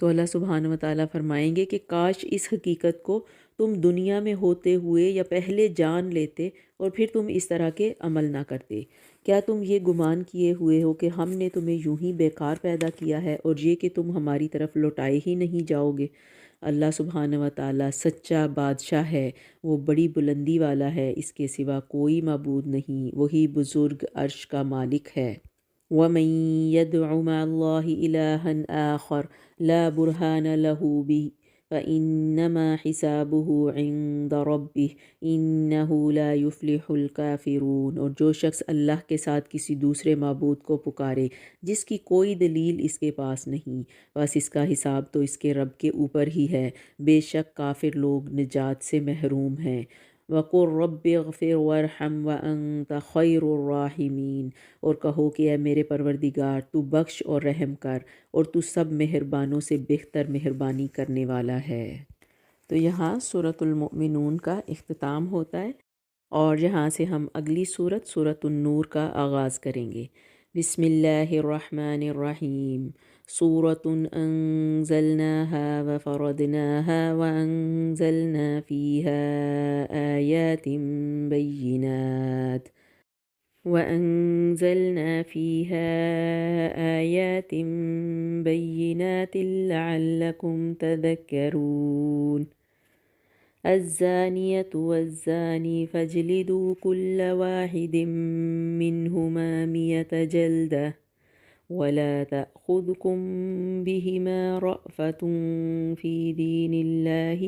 تو اللہ سبحانہ و تعالیٰ فرمائیں گے کہ کاش اس حقیقت کو تم دنیا میں ہوتے ہوئے یا پہلے جان لیتے اور پھر تم اس طرح کے عمل نہ کرتے۔ کیا تم یہ گمان کیے ہوئے ہو کہ ہم نے تمہیں یوں ہی بیکار پیدا کیا ہے اور یہ کہ تم ہماری طرف لوٹائے ہی نہیں جاؤ گے؟ اللہ سبحانہ و تعالیٰ سچا بادشاہ ہے، وہ بڑی بلندی والا ہے، اس کے سوا کوئی معبود نہیں، وہی بزرگ عرش کا مالک ہے۔ وَمَن يَدْعُ مَعَ اللَّهِ إِلَٰهًا آخَرَ لَا بُرْهَانَ لَهُ بِهِ فَإِنَّمَا حِسَابُهُ عِندَ رَبِّهِ إِنَّهُ لَا يُفْلِحُ الْكَافِرُونَ۔ اور جو شخص اللہ کے ساتھ کسی دوسرے معبود کو پکارے جس کی کوئی دلیل اس کے پاس نہیں، بس اس کا حساب تو اس کے رب کے اوپر ہی ہے، بے شک کافر لوگ نجات سے محروم ہیں۔ وَقُلْ رَبِّ اغْفِرْ وَارْحَمْ وَأَنْتَ خَيْرُ الرَّاحِمِينَ، اور کہو کہ اے میرے پروردگار تو بخش اور رحم کر، اور تو سب مہربانوں سے بہتر مہربانی کرنے والا ہے۔ تو یہاں سورۃ المؤمنون کا اختتام ہوتا ہے اور یہاں سے ہم اگلی سورۃ النور کا آغاز کریں گے۔ بسم اللہ الرحمن الرحیم۔ سورۃ انزلناها وفرضناها وانزلنا فيها آیات بینات لعلکم تذکرون۔ الزانية والزاني فاجلدوا كل واحد منهما 100 جلدة ولا تأخذكم بهما رأفة في دين الله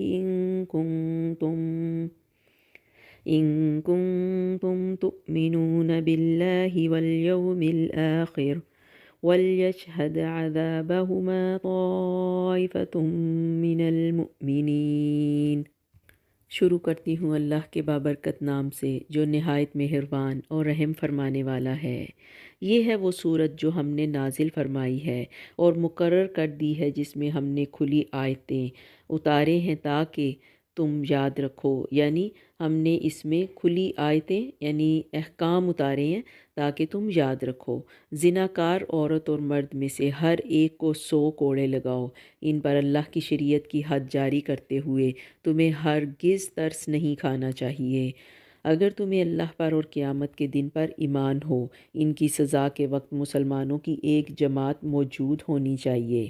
إن كنتم تؤمنون بالله واليوم الآخر وليشهد عذابهما طائفة من المؤمنين۔ شروع کرتی ہوں اللہ کے بابرکت نام سے جو نہایت مہربان اور رحم فرمانے والا ہے۔ یہ ہے وہ سورت جو ہم نے نازل فرمائی ہے اور مقرر کر دی ہے، جس میں ہم نے کھلی آیتیں اتارے ہیں تاکہ تم یاد رکھو۔ یعنی ہم نے اس میں کھلی آیتیں یعنی احکام اتارے ہیں تاکہ تم یاد رکھو۔ زناکار عورت اور مرد میں سے ہر ایک کو 100 کوڑے لگاؤ۔ ان پر اللہ کی شریعت کی حد جاری کرتے ہوئے تمہیں ہرگز ترس نہیں کھانا چاہیے۔ اگر تمہیں اللہ پر اور قیامت کے دن پر ایمان ہو، ان کی سزا کے وقت مسلمانوں کی ایک جماعت موجود ہونی چاہیے۔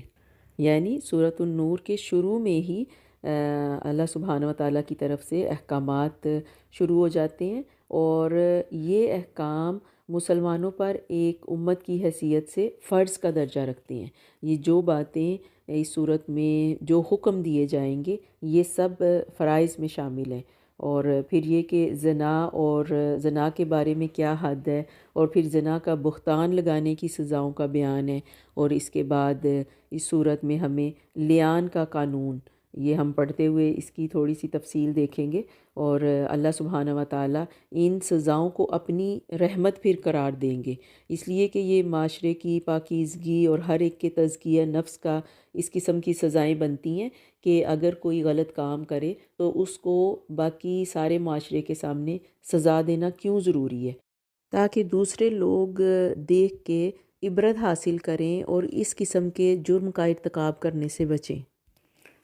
یعنی سورۃ النور کے شروع میں ہی اللہ سبحانہ و تعالیٰ کی طرف سے احکامات شروع ہو جاتے ہیں، اور یہ احکام مسلمانوں پر ایک امت کی حیثیت سے فرض کا درجہ رکھتے ہیں۔ یہ جو باتیں اس صورت میں جو حکم دیے جائیں گے یہ سب فرائض میں شامل ہیں، اور پھر یہ کہ زنا اور زنا کے بارے میں کیا حد ہے، اور پھر زنا کا بہتان لگانے کی سزاؤں کا بیان ہے، اور اس کے بعد اس صورت میں ہمیں لیان کا قانون، یہ ہم پڑھتے ہوئے اس کی تھوڑی سی تفصیل دیکھیں گے، اور اللہ سبحانہ و تعالیٰ ان سزاؤں کو اپنی رحمت پھر قرار دیں گے، اس لیے کہ یہ معاشرے کی پاکیزگی اور ہر ایک کے تزکیہ نفس کا اس قسم کی سزائیں بنتی ہیں کہ اگر کوئی غلط کام کرے تو اس کو باقی سارے معاشرے کے سامنے سزا دینا کیوں ضروری ہے، تاکہ دوسرے لوگ دیکھ کے عبرت حاصل کریں اور اس قسم کے جرم کا ارتکاب کرنے سے بچیں۔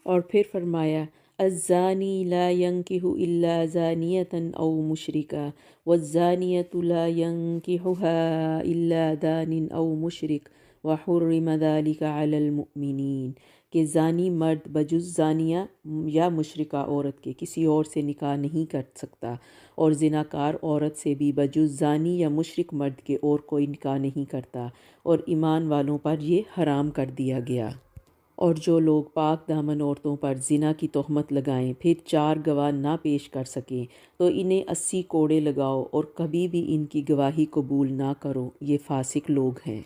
اور پھر فرمایا الزانی لا ينكح الا زانیۃ او مشرکا والزانیۃ لا ينكحها الا دان او مشرک وحرم ذلك علی المؤمنین، کہ زانی مرد بجز زانیہ یا مشرکہ عورت کے کسی اور سے نکاح نہیں کر سکتا، اور زناکار عورت سے بھی بجز زانی یا مشرک مرد کے اور کوئی نکاح نہیں کرتا، اور ایمان والوں پر یہ حرام کر دیا گیا۔ اور جو لوگ پاک دامن عورتوں پر زنا کی تہمت لگائیں پھر 4 گواہ نہ پیش کر سکیں تو انہیں 80 کوڑے لگاؤ، اور کبھی بھی ان کی گواہی قبول نہ کرو، یہ فاسق لوگ ہیں۔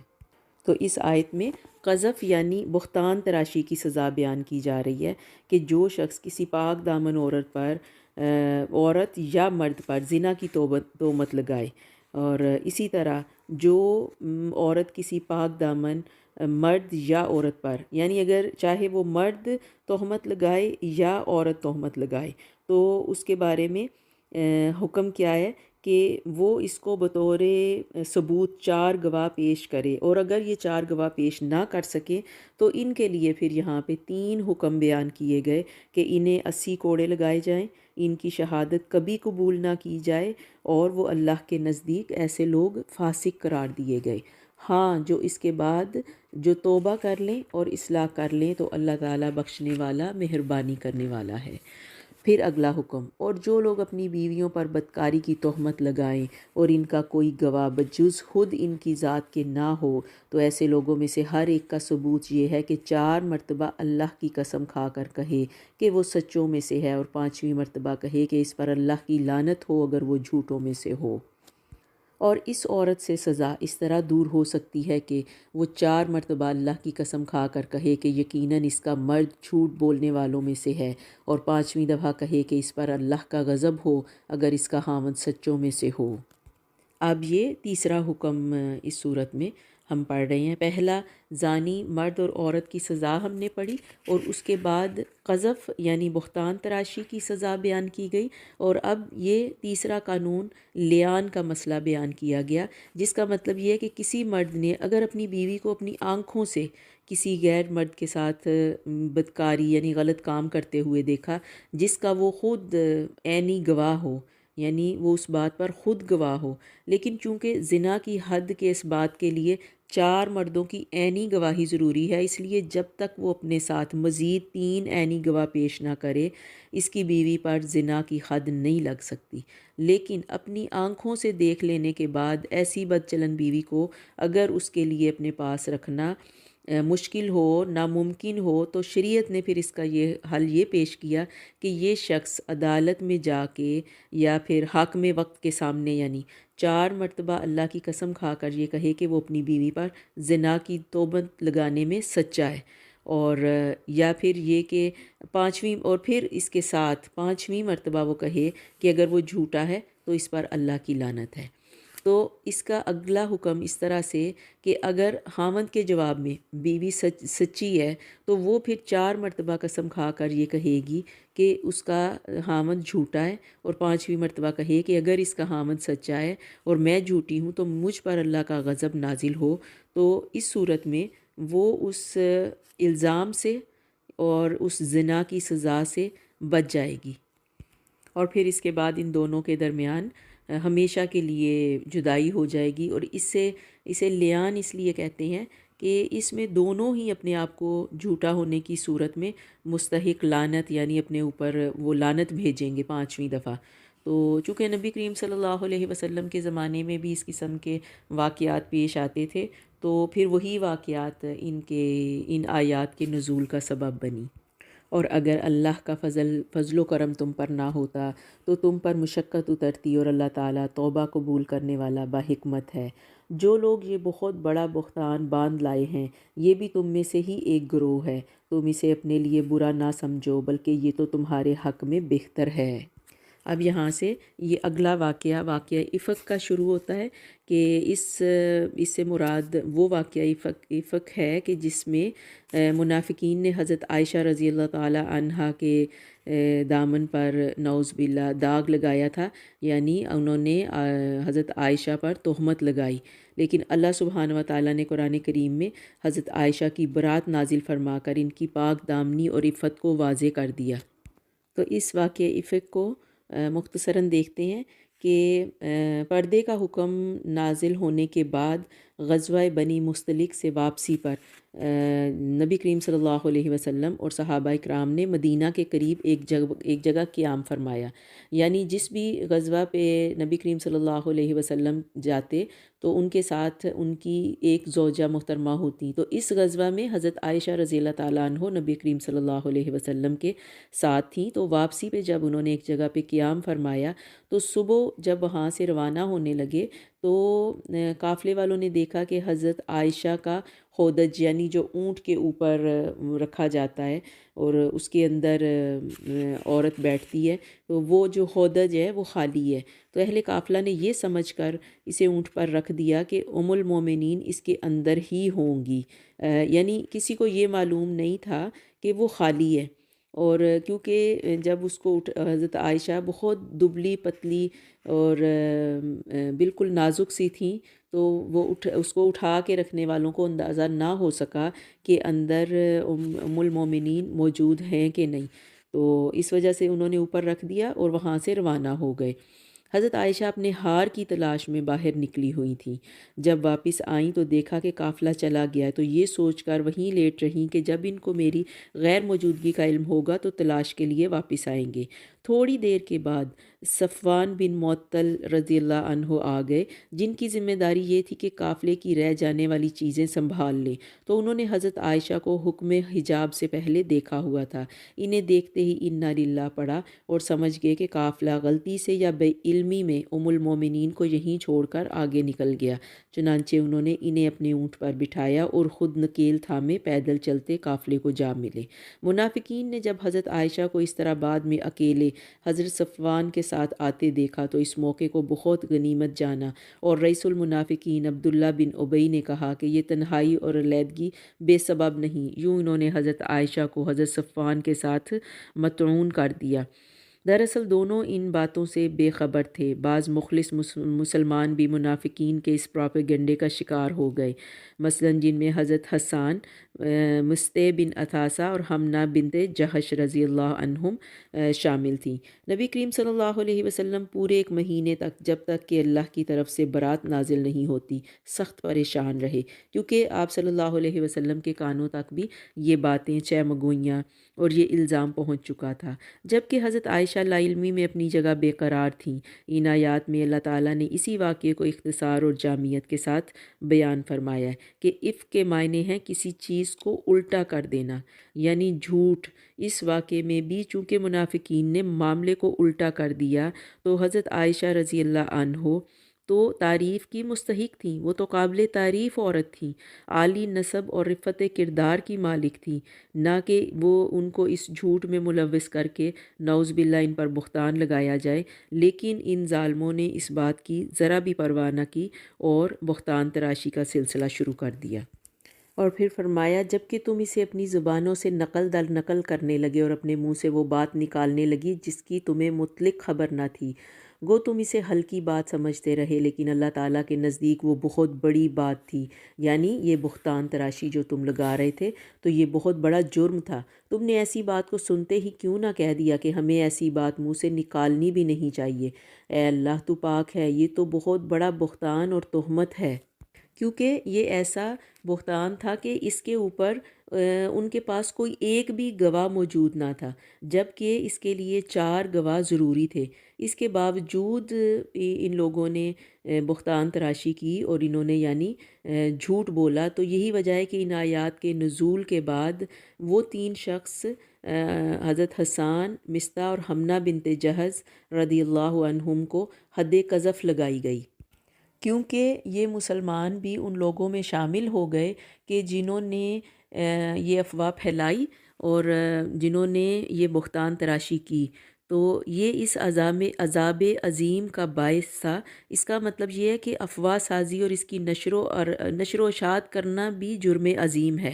تو اس آیت میں قذف یعنی بہتان تراشی کی سزا بیان کی جا رہی ہے کہ جو شخص کسی پاک دامن عورت پر عورت یا مرد پر زنا کی تہمت لگائے، اور اسی طرح جو عورت کسی پاک دامن مرد یا عورت پر، یعنی اگر چاہے وہ مرد تہمت لگائے یا عورت تہمت لگائے، تو اس کے بارے میں حکم کیا ہے کہ وہ اس کو بطور ثبوت 4 گواہ پیش کرے، اور اگر یہ 4 گواہ پیش نہ کر سکے تو ان کے لیے پھر یہاں پہ 3 حکم بیان کیے گئے کہ انہیں 80 کوڑے لگائے جائیں، ان کی شہادت کبھی قبول نہ کی جائے، اور وہ اللہ کے نزدیک ایسے لوگ فاسق قرار دیے گئے۔ ہاں، جو اس کے بعد جو توبہ کر لیں اور اصلاح کر لیں تو اللہ تعالیٰ بخشنے والا مہربانی کرنے والا ہے۔ پھر اگلا حکم، اور جو لوگ اپنی بیویوں پر بدکاری کی تہمت لگائیں اور ان کا کوئی گواہ بجز خود ان کی ذات کے نہ ہو، تو ایسے لوگوں میں سے ہر ایک کا ثبوت یہ ہے کہ 4 مرتبہ اللہ کی قسم کھا کر کہے کہ وہ سچوں میں سے ہے، اور 5ویں مرتبہ کہے کہ اس پر اللہ کی لعنت ہو اگر وہ جھوٹوں میں سے ہو۔ اور اس عورت سے سزا اس طرح دور ہو سکتی ہے کہ وہ 4 مرتبہ اللہ کی قسم کھا کر کہے کہ یقیناً اس کا مرد جھوٹ بولنے والوں میں سے ہے، اور 5ویں دفعہ کہے کہ اس پر اللہ کا غضب ہو اگر اس کا خاوند سچوں میں سے ہو۔ اب یہ تیسرا حکم اس صورت میں ہم پڑھ رہے ہیں۔ پہلا زانی مرد اور عورت کی سزا ہم نے پڑھی، اور اس کے بعد قذف یعنی بہتان تراشی کی سزا بیان کی گئی، اور اب یہ تیسرا قانون لیان کا مسئلہ بیان کیا گیا، جس کا مطلب یہ ہے کہ کسی مرد نے اگر اپنی بیوی کو اپنی آنکھوں سے کسی غیر مرد کے ساتھ بدکاری یعنی غلط کام کرتے ہوئے دیکھا، جس کا وہ خود عینی گواہ ہو، یعنی وہ اس بات پر خود گواہ ہو، لیکن چونکہ زنا کی حد کے اس بات کے لیے 4 مردوں کی عینی گواہی ضروری ہے، اس لیے جب تک وہ اپنے ساتھ مزید 3 عینی گواہ پیش نہ کرے اس کی بیوی پر زنا کی حد نہیں لگ سکتی۔ لیکن اپنی آنکھوں سے دیکھ لینے کے بعد ایسی بدچلن بیوی کو اگر اس کے لیے اپنے پاس رکھنا مشکل ہو، ناممکن ہو، تو شریعت نے پھر اس کا یہ حل یہ پیش کیا کہ یہ شخص عدالت میں جا کے یا پھر حاکم وقت کے سامنے یعنی 4 مرتبہ اللہ کی قسم کھا کر یہ کہے کہ وہ اپنی بیوی پر زنا کی تہمت لگانے میں سچا ہے، اور یا پھر یہ کہ 5ویں، اور پھر اس کے ساتھ 5ویں مرتبہ وہ کہے کہ اگر وہ جھوٹا ہے تو اس پر اللہ کی لعنت ہے۔ تو اس کا اگلا حکم اس طرح سے کہ اگر خاوند کے جواب میں بیوی سچی ہے تو وہ پھر 4 مرتبہ قسم کھا کر یہ کہے گی کہ اس کا خاوند جھوٹا ہے، اور 5ویں مرتبہ کہے کہ اگر اس کا خاوند سچا ہے اور میں جھوٹی ہوں تو مجھ پر اللہ کا غضب نازل ہو، تو اس صورت میں وہ اس الزام سے اور اس زنا کی سزا سے بچ جائے گی، اور پھر اس کے بعد ان دونوں کے درمیان ہمیشہ کے لیے جدائی ہو جائے گی۔ اور اسے لیان اس لیے کہتے ہیں کہ اس میں دونوں ہی اپنے آپ کو جھوٹا ہونے کی صورت میں مستحق لعنت یعنی اپنے اوپر وہ لعنت بھیجیں گے 5ویں دفعہ۔ تو چونکہ نبی کریم صلی اللہ علیہ وسلم کے زمانے میں بھی اس قسم کے واقعات پیش آتے تھے، تو پھر وہی واقعات ان آیات کے نزول کا سبب بنی۔ اور اگر اللہ کا فضل و کرم تم پر نہ ہوتا تو تم پر مشقت اترتی، اور اللہ تعالیٰ توبہ قبول کرنے والا باحکمت ہے۔ جو لوگ یہ بہت بڑا بہتان باندھ لائے ہیں یہ بھی تم میں سے ہی ایک گروہ ہے، تم اسے اپنے لیے برا نہ سمجھو بلکہ یہ تو تمہارے حق میں بہتر ہے۔ اب یہاں سے یہ اگلا واقعہ افک کا شروع ہوتا ہے کہ اس سے مراد وہ واقعہ افک ہے کہ جس میں منافقین نے حضرت عائشہ رضی اللہ تعالی عنہا کے دامن پر نعوذ باللہ داغ لگایا تھا، یعنی انہوں نے حضرت عائشہ پر تہمت لگائی، لیکن اللہ سبحانہ و تعالیٰ نے قرآن کریم میں حضرت عائشہ کی برات نازل فرما کر ان کی پاک دامنی اور عفت کو واضح کر دیا۔ تو اس واقعہ افک کو مختصراً دیکھتے ہیں کہ پردے کا حکم نازل ہونے کے بعد غزوہ بنی مستلق سے واپسی پر نبی کریم صلی اللہ علیہ وسلم اور صحابہ کرام نے مدینہ کے قریب ایک جگہ قیام فرمایا۔ یعنی جس بھی غزوہ پہ نبی کریم صلی اللہ علیہ وسلم جاتے تو ان کے ساتھ ان کی ایک زوجہ محترمہ ہوتی، تو اس غزوہ میں حضرت عائشہ رضی اللہ تعالیٰ عنہ نبی کریم صلی اللہ علیہ وسلم کے ساتھ تھیں۔ تو واپسی پہ جب انہوں نے ایک جگہ پہ قیام فرمایا تو صبح جب وہاں سے روانہ ہونے لگے تو قافلے والوں نے دیکھا کہ حضرت عائشہ کا ہودج یعنی جو اونٹ کے اوپر رکھا جاتا ہے اور اس کے اندر عورت بیٹھتی ہے، تو وہ جو ہودج ہے وہ خالی ہے۔ تو اہل قافلہ نے یہ سمجھ کر اسے اونٹ پر رکھ دیا کہ ام المومنین اس کے اندر ہی ہوں گی، یعنی کسی کو یہ معلوم نہیں تھا کہ وہ خالی ہے۔ اور کیونکہ جب اس کو حضرت عائشہ بہت دبلی پتلی اور بالکل نازک سی تھیں، تو وہ اس کو اٹھا کے رکھنے والوں کو اندازہ نہ ہو سکا کہ اندر ام المومنین موجود ہیں کہ نہیں، تو اس وجہ سے انہوں نے اوپر رکھ دیا اور وہاں سے روانہ ہو گئے۔ حضرت عائشہ اپنے ہار کی تلاش میں باہر نکلی ہوئی تھیں۔ جب واپس آئیں تو دیکھا کہ قافلہ چلا گیا ہے، تو یہ سوچ کر وہیں لیٹ رہیں کہ جب ان کو میری غیر موجودگی کا علم ہوگا تو تلاش کے لیے واپس آئیں گے۔ تھوڑی دیر کے بعد صفوان بن معطل رضی اللہ عنہ آ گئے، جن کی ذمہ داری یہ تھی کہ قافلے کی رہ جانے والی چیزیں سنبھال لیں۔ تو انہوں نے حضرت عائشہ کو حکم حجاب سے پہلے دیکھا ہوا تھا۔ انہیں دیکھتے ہی انا للہ پڑھا اور سمجھ گئے کہ قافلہ غلطی سے یا بے علمی میں ام المومنین کو یہیں چھوڑ کر آگے نکل گیا۔ چنانچہ انہوں نے انہیں اپنے اونٹ پر بٹھایا اور خود نکیل تھامے پیدل چلتے قافلے کو جا ملے۔ منافقین نے جب حضرت عائشہ کو اس طرح بعد میں اکیلے حضرت صفوان کے ساتھ آتے دیکھا تو اس موقع کو بہت غنیمت جانا، اور رئیس المنافقین عبداللہ بن ابی نے کہا کہ یہ تنہائی اور علیحدگی بے سبب نہیں، یوں انہوں نے حضرت عائشہ کو حضرت صفوان کے ساتھ مطعون کر دیا۔ دراصل دونوں ان باتوں سے بے خبر تھے۔ بعض مخلص مسلمان بھی منافقین کے اس پروپیگنڈے کا شکار ہو گئے، مثلا جن میں حضرت حسان، مستح بن اثاثہ اور حمنہ بنت جہش رضی اللہ عنہم شامل تھیں۔ نبی کریم صلی اللہ علیہ وسلم پورے ایک مہینے تک، جب تک کہ اللہ کی طرف سے برات نازل نہیں ہوتی، سخت پریشان رہے، کیونکہ آپ صلی اللہ علیہ وسلم کے کانوں تک بھی یہ باتیں چہمگوئیاں اور یہ الزام پہنچ چکا تھا، جبکہ حضرت عائشہ لا علمی میں اپنی جگہ بے قرار تھیں۔ ان آیات میں اللہ تعالیٰ نے اسی واقعے کو اختصار اور جامعیت کے ساتھ بیان فرمایا ہے کہ عفق کے معنی ہیں کسی چیز کو الٹا کر دینا، یعنی جھوٹ۔ اس واقعے میں بھی چونکہ منافقین نے معاملے کو الٹا کر دیا تو حضرت عائشہ رضی اللہ عنہ تو تعریف کی مستحق تھیں، وہ تو قابل تعریف عورت تھیں، عالی نسب اور رفت کردار کی مالک تھیں، نہ کہ وہ ان کو اس جھوٹ میں ملوث کر کے نعوذ باللہ ان پر بہتان لگایا جائے۔ لیکن ان ظالموں نے اس بات کی ذرا بھی پرواہ نہ کی اور بہتان تراشی کا سلسلہ شروع کر دیا۔ اور پھر فرمایا جب کہ تم اسے اپنی زبانوں سے نقل در نقل کرنے لگے اور اپنے منہ سے وہ بات نکالنے لگی جس کی تمہیں مطلق خبر نہ تھی، گو تم اسے ہلکی بات سمجھتے رہے، لیکن اللہ تعالیٰ کے نزدیک وہ بہت بڑی بات تھی۔ یعنی یہ بہتان تراشی جو تم لگا رہے تھے تو یہ بہت بڑا جرم تھا۔ تم نے ایسی بات کو سنتے ہی کیوں نہ کہہ دیا کہ ہمیں ایسی بات منہ سے نکالنی بھی نہیں چاہیے۔ اے اللہ تو پاک ہے، یہ تو بہت بڑا بہتان اور تہمت ہے، کیونکہ یہ ایسا بہتان تھا کہ اس کے اوپر ان کے پاس کوئی ایک بھی گواہ موجود نہ تھا، جبکہ اس کے لیے 4 گواہ ضروری تھے۔ اس کے باوجود ان لوگوں نے بہتان تراشی کی اور انہوں نے یعنی جھوٹ بولا۔ تو یہی وجہ ہے کہ ان آیات کے نزول کے بعد وہ 3 شخص حضرت حسان، مستح اور حمنہ بنت جہش رضی اللہ عنہم کو حد قذف لگائی گئی، کیونکہ یہ مسلمان بھی ان لوگوں میں شامل ہو گئے کہ جنہوں نے یہ افواہ پھیلائی اور جنہوں نے یہ بہتان تراشی کی۔ تو یہ اس عذاب عظیم کا باعث تھا۔ اس کا مطلب یہ ہے کہ افواہ سازی اور اس کی نشر و اشاعت کرنا بھی جرم عظیم ہے،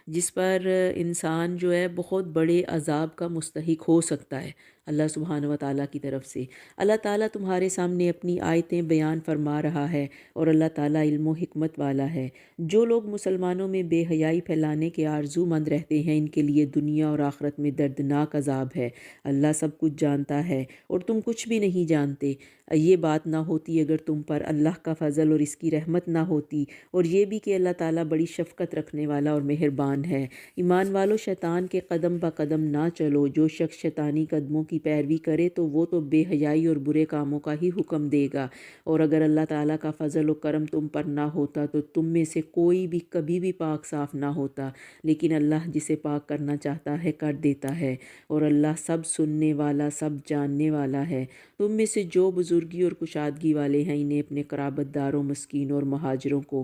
جس پر انسان جو ہے بہت بڑے عذاب کا مستحق ہو سکتا ہے۔ اللہ سبحانہ و تعالیٰ کی طرف سے۔ اللہ تعالیٰ تمہارے سامنے اپنی آیتیں بیان فرما رہا ہے اور اللہ تعالیٰ علم و حکمت والا ہے۔ جو لوگ مسلمانوں میں بے حیائی پھیلانے کے آرزو مند رہتے ہیں ان کے لیے دنیا اور آخرت میں دردناک عذاب ہے۔ اللہ سب کچھ جانتا ہے اور تم کچھ بھی نہیں جانتے۔ یہ بات نہ ہوتی اگر تم پر اللہ کا فضل اور اس کی رحمت نہ ہوتی، اور یہ بھی کہ اللہ تعالیٰ بڑی شفقت رکھنے والا اور مہربان ہے۔ ایمان والو، شیطان کے قدم بہ قدم نہ چلو۔ جو شخص شیطانی قدموں کی پیروی کرے تو وہ تو بے حیائی اور برے کاموں کا ہی حکم دے گا، اور اگر اللہ تعالیٰ کا فضل و کرم تم پر نہ ہوتا تو تم میں سے کوئی بھی کبھی بھی پاک صاف نہ ہوتا، لیکن اللہ جسے پاک کرنا چاہتا ہے کر دیتا ہے، اور اللہ سب سننے والا سب جاننے والا ہے۔ تم میں سے جو بزرگی اور کشادگی والے ہیں انہیں اپنے قرابت داروں، مسکینوں اور مہاجروں کو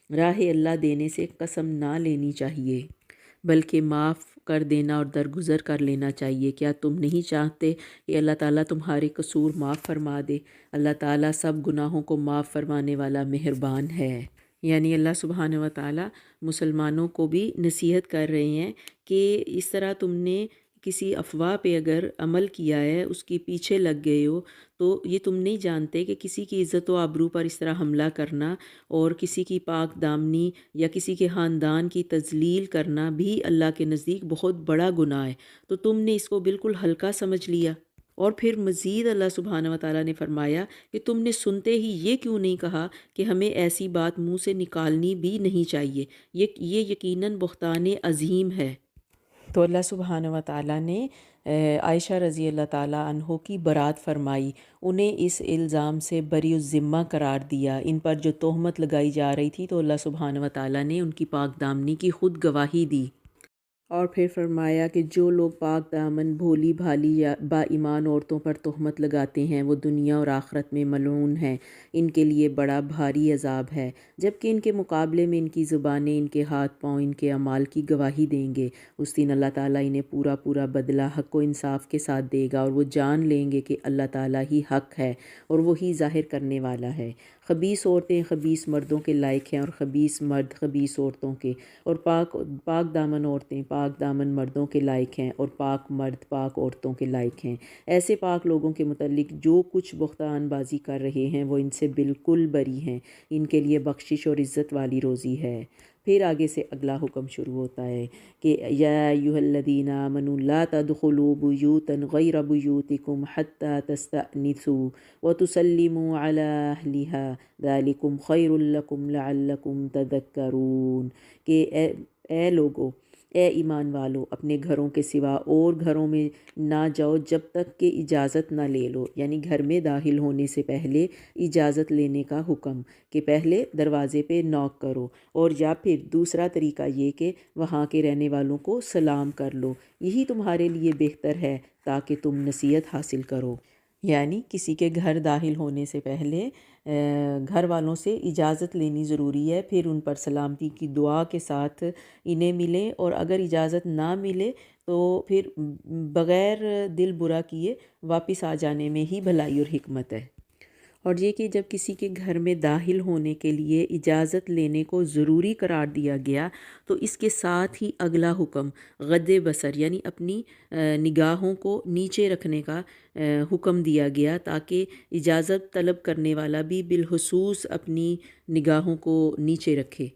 راہ اللہ دینے سے قسم نہ لینی چاہیے، بلکہ معاف کر دینا اور درگزر کر لینا چاہیے۔ کیا تم نہیں چاہتے کہ اللہ تعالیٰ تمہارے قصور معاف فرما دے؟ اللہ تعالیٰ سب گناہوں کو معاف فرمانے والا مہربان ہے۔ یعنی اللہ سبحانہ و تعالیٰ مسلمانوں کو بھی نصیحت کر رہے ہیں کہ اس طرح تم نے کسی افواہ پہ اگر عمل کیا ہے، اس کے پیچھے لگ گئے ہو، تو یہ تم نہیں جانتے کہ کسی کی عزت و آبرو پر اس طرح حملہ کرنا اور کسی کی پاک دامنی یا کسی کے خاندان کی تذلیل کرنا بھی اللہ کے نزدیک بہت بڑا گناہ ہے، تو تم نے اس کو بالکل ہلکا سمجھ لیا۔ اور پھر مزید اللہ سبحانہ و تعالیٰ نے فرمایا کہ تم نے سنتے ہی یہ کیوں نہیں کہا کہ ہمیں ایسی بات منہ سے نکالنی بھی نہیں چاہیے، یہ یقیناً بہتان عظیم ہے۔ تو اللہ سبحانہ و تعالیٰ نے عائشہ رضی اللہ تعالیٰ عنہ کی برات فرمائی، انہیں اس الزام سے بری الذمہ قرار دیا، ان پر جو تہمت لگائی جا رہی تھی، تو اللہ سبحانہ و تعالیٰ نے ان کی پاک دامنی کی خود گواہی دی۔ اور پھر فرمایا کہ جو لوگ پاک دامن بھولی بھالی یا با ایمان عورتوں پر تہمت لگاتے ہیں وہ دنیا اور آخرت میں ملعون ہیں، ان کے لیے بڑا بھاری عذاب ہے، جبکہ ان کے مقابلے میں ان کی زبانیں، ان کے ہاتھ پاؤں ان کے اعمال کی گواہی دیں گے۔ اس دن اللہ تعالیٰ انہیں پورا پورا بدلہ حق و انصاف کے ساتھ دے گا، اور وہ جان لیں گے کہ اللہ تعالیٰ ہی حق ہے اور وہی ظاہر کرنے والا ہے۔ خبیث عورتیں خبیث مردوں کے لائق ہیں اور خبیث مرد خبیث عورتوں کے، اور پاک دامن عورتیں پاک دامن مردوں کے لائق ہیں اور پاک مرد پاک عورتوں کے لائق ہیں۔ ایسے پاک لوگوں کے متعلق جو کچھ بہتان بازی کر رہے ہیں وہ ان سے بالکل بری ہیں، ان کے لیے بخشش اور عزت والی روزی ہے۔ پھر آگے سے اگلا حکم شروع ہوتا ہے کہ یا ایھا الذین آمنوا لا تدخلوا بیوتا غیر بیوتکم حتی تستأنسوا وتسلموا علی اہلہا ذالکم خیر لکم لعلکم تذکرون، کہ اے لوگو، اے ایمان والو، اپنے گھروں کے سوا اور گھروں میں نہ جاؤ جب تک کہ اجازت نہ لے لو، یعنی گھر میں داخل ہونے سے پہلے اجازت لینے کا حکم، کہ پہلے دروازے پہ نوک کرو، اور یا پھر دوسرا طریقہ یہ کہ وہاں کے رہنے والوں کو سلام کر لو، یہی تمہارے لیے بہتر ہے تاکہ تم نصیحت حاصل کرو۔ یعنی کسی کے گھر داخل ہونے سے پہلے گھر والوں سے اجازت لینی ضروری ہے، پھر ان پر سلامتی کی دعا کے ساتھ انہیں ملیں، اور اگر اجازت نہ ملے تو پھر بغیر دل برا کیے واپس آ جانے میں ہی بھلائی اور حکمت ہے۔ اور یہ کہ جب کسی کے گھر میں داخل ہونے کے لیے اجازت لینے کو ضروری قرار دیا گیا تو اس کے ساتھ ہی اگلا حکم غض بصر یعنی اپنی نگاہوں کو نیچے رکھنے کا حکم دیا گیا، تاکہ اجازت طلب کرنے والا بھی بالخصوص اپنی نگاہوں کو نیچے رکھے۔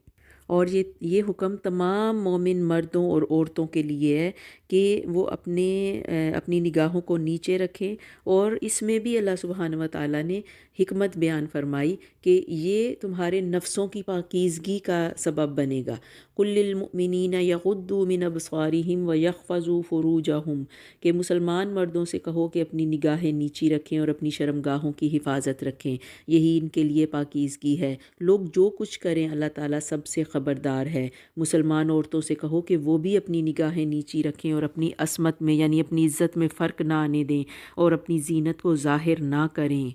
اور یہ حکم تمام مومن مردوں اور عورتوں کے لیے ہے کہ وہ اپنی نگاہوں کو نیچے رکھیں، اور اس میں بھی اللہ سبحانہ و تعالیٰ نے حکمت بیان فرمائی کہ یہ تمہارے نفسوں کی پاکیزگی کا سبب بنے گا۔ قل للمؤمنین یغضوا من ابصارہم ویحفظوا فروجہم، کہ مسلمان مردوں سے کہو کہ اپنی نگاہیں نیچی رکھیں اور اپنی شرمگاہوں کی حفاظت رکھیں، یہی ان کے لیے پاکیزگی ہے۔ لوگ جو کچھ کریں اللہ تعالیٰ سب سے خبردار ہے۔ مسلمان عورتوں سے کہو کہ وہ بھی اپنی نگاہیں نیچی رکھیں اور اپنی عصمت میں یعنی اپنی عزت میں فرق نہ آنے دیں، اور اپنی زینت کو ظاہر نہ کریں۔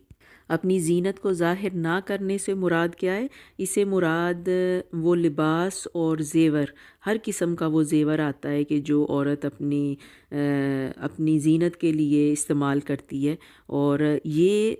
اپنی زینت کو ظاہر نہ کرنے سے مراد کیا ہے؟ اسے مراد وہ لباس اور زیور، ہر قسم کا وہ زیور آتا ہے کہ جو عورت اپنی زینت کے لیے استعمال کرتی ہے، اور یہ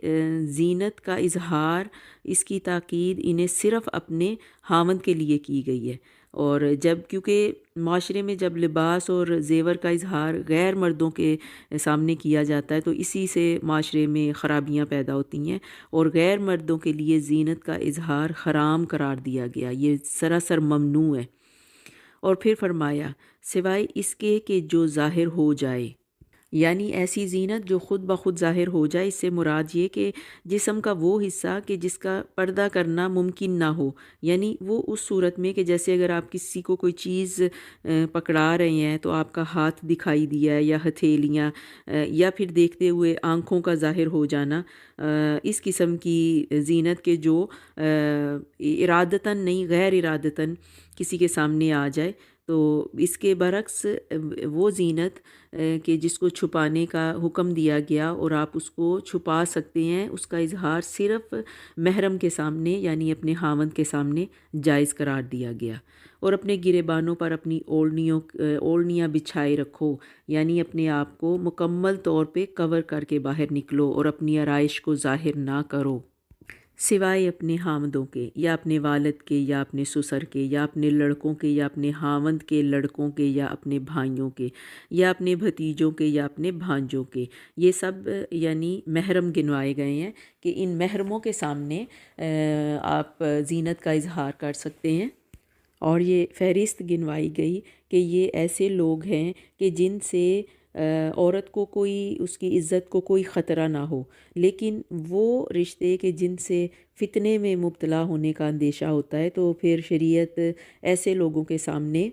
زینت کا اظہار، اس کی تاکید انہیں صرف اپنے خاوند کے لیے کی گئی ہے۔ اور جب کیونکہ معاشرے میں جب لباس اور زیور کا اظہار غیر مردوں کے سامنے کیا جاتا ہے تو اسی سے معاشرے میں خرابیاں پیدا ہوتی ہیں، اور غیر مردوں کے لیے زینت کا اظہار حرام قرار دیا گیا، یہ سراسر ممنوع ہے۔ اور پھر فرمایا سوائے اس کے کہ جو ظاہر ہو جائے، یعنی ایسی زینت جو خود بخود ظاہر ہو جائے۔ اس سے مراد یہ کہ جسم کا وہ حصہ کہ جس کا پردہ کرنا ممکن نہ ہو، یعنی وہ اس صورت میں کہ جیسے اگر آپ کسی کو کوئی چیز پکڑا رہے ہیں تو آپ کا ہاتھ دکھائی دیا ہے یا ہتھیلیاں، یا پھر دیکھتے ہوئے آنکھوں کا ظاہر ہو جانا، اس قسم کی زینت کے جو ارادتاً نہیں غیر ارادتاً کسی کے سامنے آ جائے، تو اس کے برعکس وہ زینت کہ جس کو چھپانے کا حکم دیا گیا اور آپ اس کو چھپا سکتے ہیں، اس کا اظہار صرف محرم کے سامنے یعنی اپنے خاوند کے سامنے جائز قرار دیا گیا۔ اور اپنے گریبانوں پر اپنی اوڑھنیاں بچھائے رکھو، یعنی اپنے آپ کو مکمل طور پہ کور کر کے باہر نکلو اور اپنی آرائش کو ظاہر نہ کرو، سوائے اپنے خامدوں کے یا اپنے والد کے یا اپنے سسر کے یا اپنے لڑکوں کے یا اپنے خامند کے لڑکوں کے یا اپنے بھائیوں کے یا اپنے بھتیجوں کے یا اپنے بھانجوں کے۔ یہ سب یعنی محرم گنوائے گئے ہیں کہ ان محرموں کے سامنے آپ زینت کا اظہار کر سکتے ہیں۔ اور یہ فہرست گنوائی گئی کہ یہ ایسے لوگ ہیں کہ جن سے عورت کو کوئی اس کی عزت کو کوئی خطرہ نہ ہو، لیکن وہ رشتے کہ جن سے فتنے میں مبتلا ہونے کا اندیشہ ہوتا ہے تو پھر شریعت ایسے لوگوں کے سامنے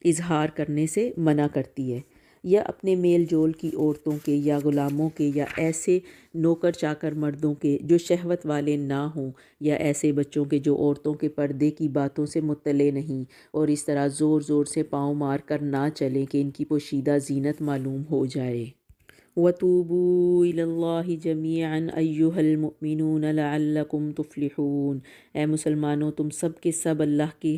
اظہار کرنے سے منع کرتی ہے۔ یا اپنے میل جول کی عورتوں کے یا غلاموں کے یا ایسے نوکر چاکر مردوں کے جو شہوت والے نہ ہوں، یا ایسے بچوں کے جو عورتوں کے پردے کی باتوں سے مطلع نہیں اور اس طرح زور زور سے پاؤں مار کر نہ چلیں کہ ان کی پوشیدہ زینت معلوم ہو جائے۔ وَتُوبُوا إِلَى اللَّهِ جَمِيعًا أَيُّهَا الْمُؤْمِنُونَ لَعَلَّكُمْ تُفْلِحُونَ، اے مسلمانوں تم سب کے سب اللہ کی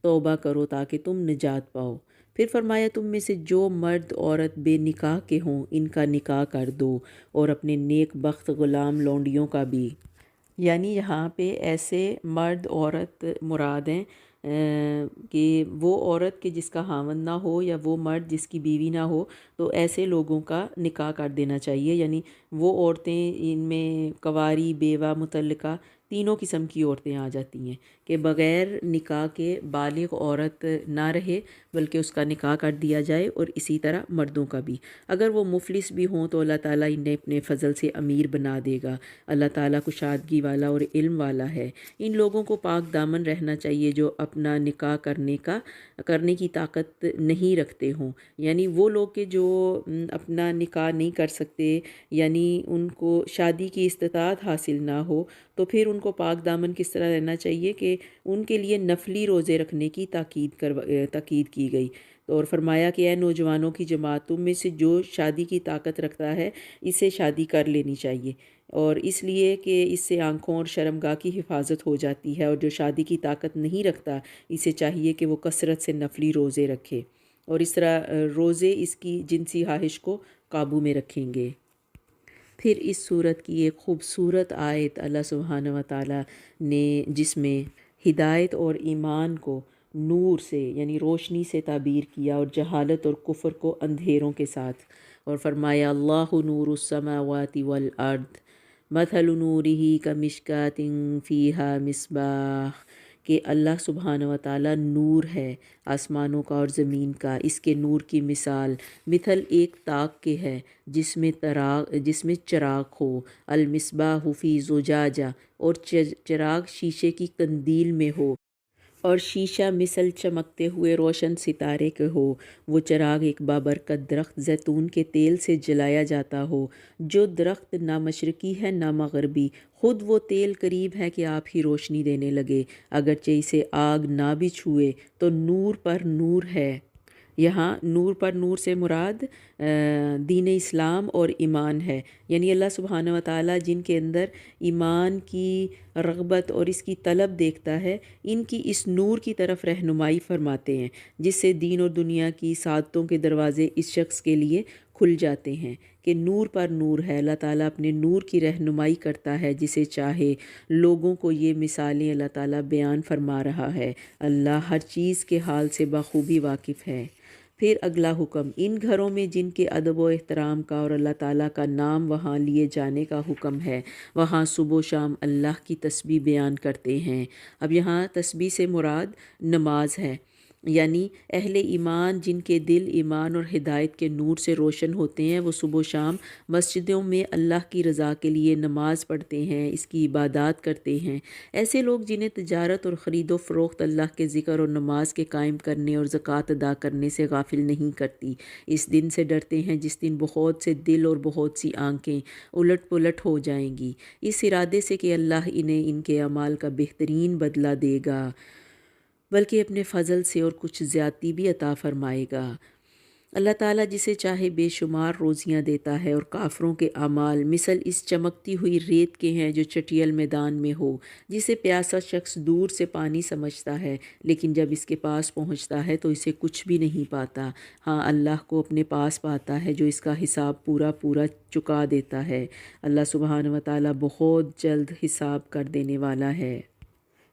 توبہ کرو تاکہ تم نجات پاؤ۔ پھر فرمایا تم میں سے جو مرد عورت بے نکاح کے ہوں ان کا نکاح کر دو، اور اپنے نیک بخت غلام لونڈیوں کا بھی، یعنی یہاں پہ ایسے مرد عورت مراد ہیں کہ وہ عورت کہ جس کا خاوند نہ ہو یا وہ مرد جس کی بیوی نہ ہو، تو ایسے لوگوں کا نکاح کر دینا چاہیے۔ یعنی وہ عورتیں، ان میں کنواری، بیوہ، مطلقہ تینوں قسم کی عورتیں آ جاتی ہیں کہ بغیر نکاح کے بالغ عورت نہ رہے بلکہ اس کا نکاح کر دیا جائے، اور اسی طرح مردوں کا بھی۔ اگر وہ مفلس بھی ہوں تو اللہ تعالیٰ انہیں اپنے فضل سے امیر بنا دے گا۔ اللہ تعالیٰ کشادگی والا اور علم والا ہے۔ ان لوگوں کو پاک دامن رہنا چاہیے جو اپنا نکاح کرنے کی طاقت نہیں رکھتے ہوں، یعنی وہ لوگ کہ جو اپنا نکاح نہیں کر سکتے، یعنی ان کو شادی کی استطاعت حاصل نہ ہو، تو پھر ان کو پاک دامن کس طرح رہنا چاہیے کہ ان کے لیے نفلی روزے رکھنے کی تاکید کی گئی۔ اور فرمایا کہ اے نوجوانوں کی جماعت، تم میں سے جو شادی کی طاقت رکھتا ہے اسے شادی کر لینی چاہیے، اور اس لیے کہ اس سے آنکھوں اور شرمگاہ کی حفاظت ہو جاتی ہے، اور جو شادی کی طاقت نہیں رکھتا اسے چاہیے کہ وہ کثرت سے نفلی روزے رکھے، اور اس طرح روزے اس کی جنسی خواہش کو قابو میں رکھیں گے۔ پھر اس صورت کی ایک خوبصورت آیت اللہ سبحانہ و تعالیٰ نے جس میں ہدایت اور ایمان کو نور سے یعنی روشنی سے تعبیر کیا اور جہالت اور کفر کو اندھیروں کے ساتھ، اور فرمایا اللہ نور السماوات والارض مثل نورہ کمشکاۃ فیہا مصباح، کہ اللہ سبحانہ و تعالیٰ نور ہے آسمانوں کا اور زمین کا، اس کے نور کی مثال مثل ایک تاک کے ہے جس میں چراغ ہو، المصباح فی زجاجہ، اور چراغ شیشے کی قندیل میں ہو، اور شیشہ مثل چمکتے ہوئے روشن ستارے کے ہو، وہ چراغ ایک بابرکت درخت زیتون کے تیل سے جلایا جاتا ہو، جو درخت نہ مشرقی ہے نہ مغربی، خود وہ تیل قریب ہے کہ آپ ہی روشنی دینے لگے، اگرچہ اسے آگ نہ بھی چھوئے تو نور پر نور ہے۔ یہاں نور پر نور سے مراد دین اسلام اور ایمان ہے، یعنی اللہ سبحانہ و تعالیٰ جن کے اندر ایمان کی رغبت اور اس کی طلب دیکھتا ہے، ان کی اس نور کی طرف رہنمائی فرماتے ہیں جس سے دین اور دنیا کی سعادتوں کے دروازے اس شخص کے لیے کھل جاتے ہیں کہ نور پر نور ہے۔ اللہ تعالیٰ اپنے نور کی رہنمائی کرتا ہے جسے چاہے۔ لوگوں کو یہ مثالیں اللہ تعالیٰ بیان فرما رہا ہے۔ اللہ ہر چیز کے حال سے بخوبی واقف ہے۔ پھر اگلا حکم، ان گھروں میں جن کے ادب و احترام کا اور اللہ تعالیٰ کا نام وہاں لیے جانے کا حکم ہے، وہاں صبح و شام اللہ کی تسبیح بیان کرتے ہیں۔ اب یہاں تسبیح سے مراد نماز ہے، یعنی اہل ایمان جن کے دل ایمان اور ہدایت کے نور سے روشن ہوتے ہیں، وہ صبح و شام مسجدوں میں اللہ کی رضا کے لیے نماز پڑھتے ہیں، اس کی عبادات کرتے ہیں۔ ایسے لوگ جنہیں تجارت اور خرید و فروخت اللہ کے ذکر اور نماز کے قائم کرنے اور زکوٰۃ ادا کرنے سے غافل نہیں کرتی، اس دن سے ڈرتے ہیں جس دن بہت سے دل اور بہت سی آنکھیں الٹ پلٹ ہو جائیں گی، اس ارادے سے کہ اللہ انہیں ان کے اعمال کا بہترین بدلہ دے گا، بلکہ اپنے فضل سے اور کچھ زیادتی بھی عطا فرمائے گا۔ اللہ تعالیٰ جسے چاہے بے شمار روزیاں دیتا ہے، اور کافروں کے اعمال مثل اس چمکتی ہوئی ریت کے ہیں جو چٹیل میدان میں ہو، جسے پیاسا شخص دور سے پانی سمجھتا ہے لیکن جب اس کے پاس پہنچتا ہے تو اسے کچھ بھی نہیں پاتا۔ ہاں، اللہ کو اپنے پاس پاتا ہے جو اس کا حساب پورا پورا چکا دیتا ہے۔ اللہ سبحانہ و تعالیٰ بہت جلد حساب کر دینے والا ہے۔